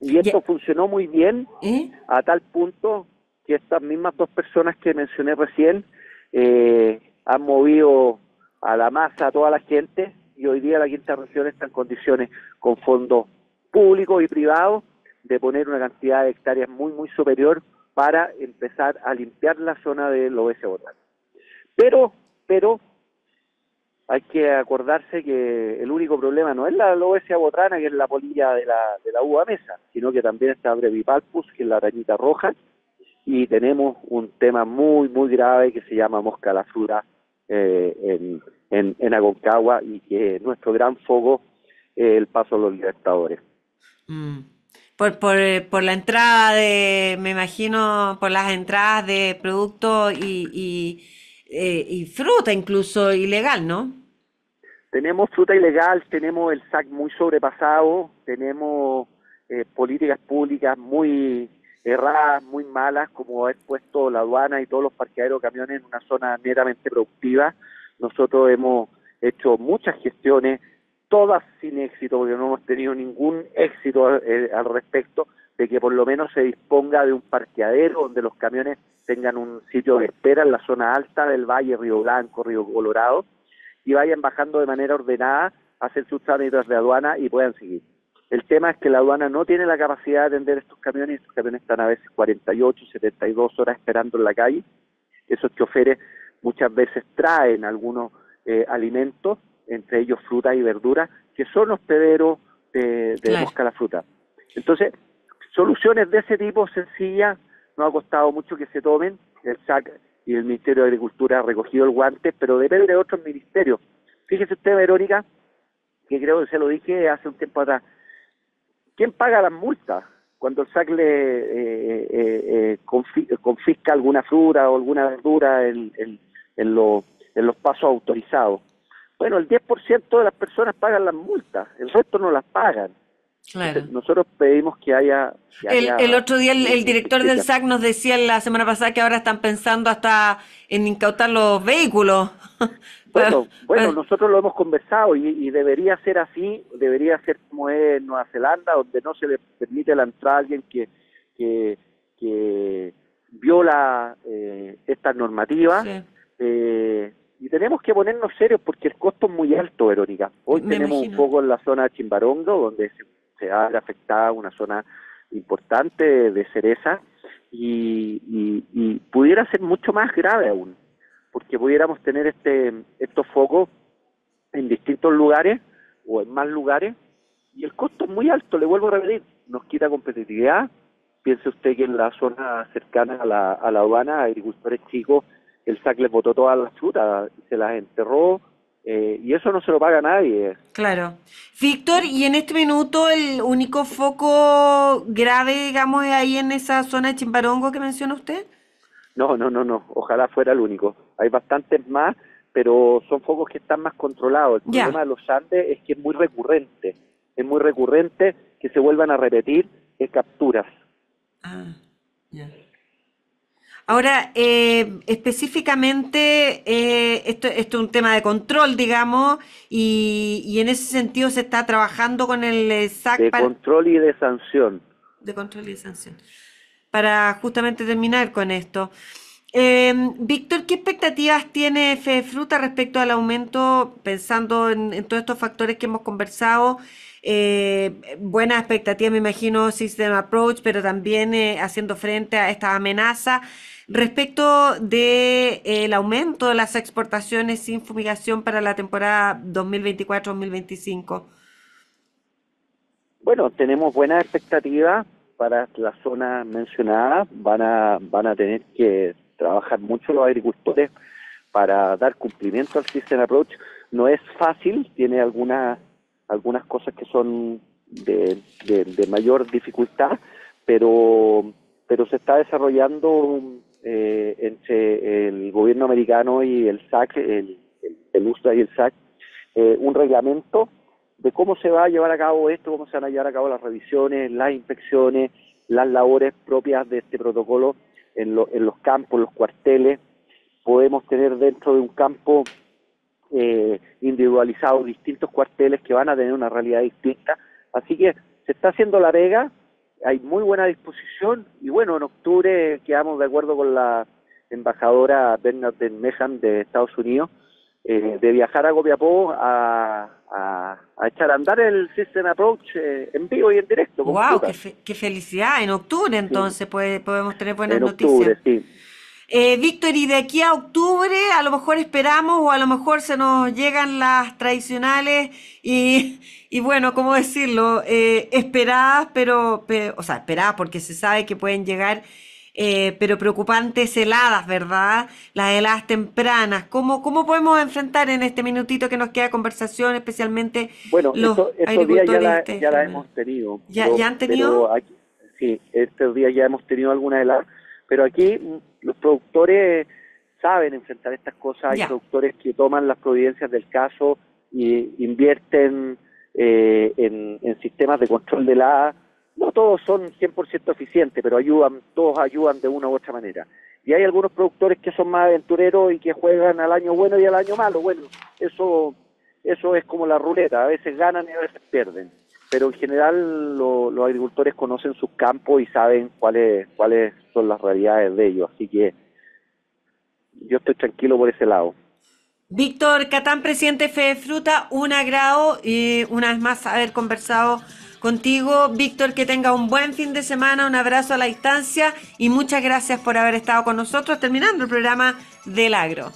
Y esto funcionó muy bien, a tal punto que estas mismas 2 personas que mencioné recién han movido a la masa, a toda la gente, y hoy día la quinta región está en condiciones, con fondos públicos y privados, de poner una cantidad de hectáreas muy, muy superior para empezar a limpiar la zona del oeste Botán. Pero hay que acordarse que el único problema no es la Loesia botrana, que es la polilla de la uva mesa, sino que también está Brevipalpus, que es la arañita roja, y tenemos un tema muy, muy grave que se llama mosca a la fruta en Aconcagua, y que nuestro gran foco es el Paso de los Libertadores. Mm. Por la entrada me imagino, por las entradas de productos y fruta incluso ilegal, ¿no? Tenemos fruta ilegal, tenemos el SAC muy sobrepasado, tenemos políticas públicas muy erradas, muy malas, como haber puesto la aduana y todos los parqueaderos de camiones en una zona netamente productiva. Nosotros hemos hecho muchas gestiones, todas sin éxito, porque no hemos tenido ningún éxito al respecto, de que por lo menos se disponga de un parqueadero donde los camiones tengan un sitio de espera en la zona alta del Valle, Río Blanco, Río Colorado, y vayan bajando de manera ordenada a hacer sus trámites de aduana y puedan seguir. El tema es que la aduana no tiene la capacidad de atender estos camiones están a veces 48, 72 horas esperando en la calle. Esos choferes muchas veces traen algunos alimentos, entre ellos frutas y verduras, que son hospederos de mosca a la fruta. Entonces, soluciones de ese tipo sencillas, no ha costado mucho que se tomen. El SAC y el Ministerio de Agricultura ha recogido el guante, pero depende de otros ministerios. Fíjese usted, Verónica, que creo que se lo dije hace un tiempo atrás, ¿quién paga las multas cuando el SAC le confisca alguna fruta o alguna verdura en los pasos autorizados? Bueno, el 10% de las personas pagan las multas, el resto no las pagan. Claro. Entonces, nosotros pedimos que haya... El otro día el director del SAC nos decía la semana pasada que ahora están pensando hasta en incautar los vehículos. Bueno, nosotros lo hemos conversado y debería ser así, debería ser como es en Nueva Zelanda, donde no se le permite la entrada a alguien que viola estas normativas. Sí. Y tenemos que ponernos serios porque el costo es muy alto, Verónica. Hoy tenemos un poco en la zona de Chimbarongo, donde se ha afectado una zona importante de cereza, y pudiera ser mucho más grave aún, porque pudiéramos tener estos focos en distintos lugares o en más lugares, y el costo es muy alto, le vuelvo a repetir, nos quita competitividad. Piense usted que en la zona cercana a la aduana, agricultores chicos, el SAC les botó todas las frutas, se las enterró, y eso no se lo paga nadie. Claro. Víctor, y en este minuto el único foco grave, digamos, es ahí en esa zona de Chimbarongo que menciona usted. No, ojalá fuera el único. Hay bastantes más, pero son focos que están más controlados. El problema de los Andes es que es muy recurrente que se vuelvan a repetir capturas. Ahora, específicamente, esto es un tema de control, digamos, y en ese sentido se está trabajando con el SAC de control y de sanción. De control y de sanción. Para justamente terminar con esto. Víctor, ¿qué expectativas tiene Fedefruta respecto al aumento, pensando en todos estos factores que hemos conversado? Buenas expectativas, me imagino, System Approach, pero también haciendo frente a esta amenaza. Respecto del aumento de las exportaciones sin fumigación para la temporada 2024-2025. Bueno, tenemos buenas expectativas para la zona mencionada. Van a tener que trabajar mucho los agricultores para dar cumplimiento al System Approach. No es fácil, tiene algunas cosas que son de mayor dificultad, pero se está desarrollando entre el gobierno americano y el SAC, el USDA y el SAC, un reglamento de cómo se va a llevar a cabo esto, cómo se van a llevar a cabo las revisiones, las inspecciones, las labores propias de este protocolo en los campos, los cuarteles. Podemos tener dentro de un campo individualizado distintos cuarteles que van a tener una realidad distinta. Así que se está haciendo la pega, hay muy buena disposición, y bueno, en octubre quedamos de acuerdo con la embajadora Bernadette Meehan de Estados Unidos, de viajar a Copiapó a echar a andar el System Approach en vivo y en directo. ¡Wow! Qué felicidad! En octubre entonces podemos tener buenas noticias. En octubre, sí. Víctor, y de aquí a octubre a lo mejor esperamos o a lo mejor se nos llegan las tradicionales y bueno, ¿cómo decirlo? Esperadas, esperadas porque se sabe que pueden llegar, pero preocupantes heladas, ¿verdad? Las heladas tempranas. ¿Cómo podemos enfrentar en este minutito que nos queda de conversación, especialmente los agricultores? Estos días ya la hemos tenido. ¿Ya han tenido? Sí, estos días ya hemos tenido algunas heladas, pero aquí los productores saben enfrentar estas cosas. Hay productores que toman las providencias del caso y invierten en sistemas de control de helada. No todos son 100% eficientes, pero todos ayudan de una u otra manera. Y hay algunos productores que son más aventureros y que juegan al año bueno y al año malo. Bueno, eso es como la ruleta, a veces ganan y a veces pierden. Pero en general los agricultores conocen sus campos y saben cuáles son las realidades de ellos. Así que yo estoy tranquilo por ese lado. Víctor Catán, presidente de Fedefruta, un agrado y una vez más haber conversado contigo. Víctor, que tenga un buen fin de semana, un abrazo a la distancia y muchas gracias por haber estado con nosotros terminando el programa del Agro.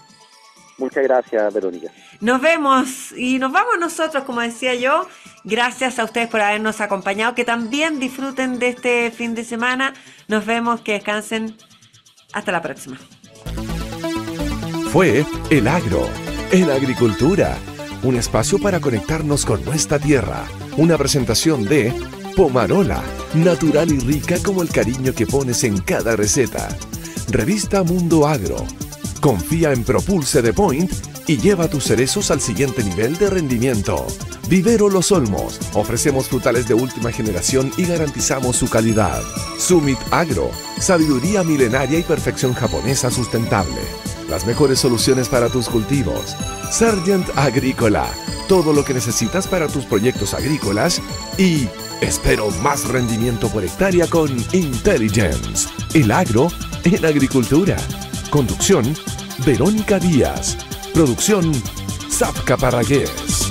Muchas gracias, Verónica. Nos vemos y nos vamos nosotros, como decía yo. Gracias a ustedes por habernos acompañado. Que también disfruten de este fin de semana. Nos vemos, que descansen. Hasta la próxima. Fue El Agro, en Agricultura, un espacio para conectarnos con nuestra tierra. Una presentación de Pomarola, natural y rica como el cariño que pones en cada receta. Revista Mundo Agro. Confía en Propulse de Point y lleva tus cerezos al siguiente nivel de rendimiento. Vivero Los Olmos. Ofrecemos frutales de última generación y garantizamos su calidad. Summit Agro. Sabiduría milenaria y perfección japonesa sustentable. Las mejores soluciones para tus cultivos. Sargent Agrícola. Todo lo que necesitas para tus proyectos agrícolas. Y espero más rendimiento por hectárea con Intelligence. El agro en agricultura. Conducción, Verónica Díaz. Producción, Zapca Parragués.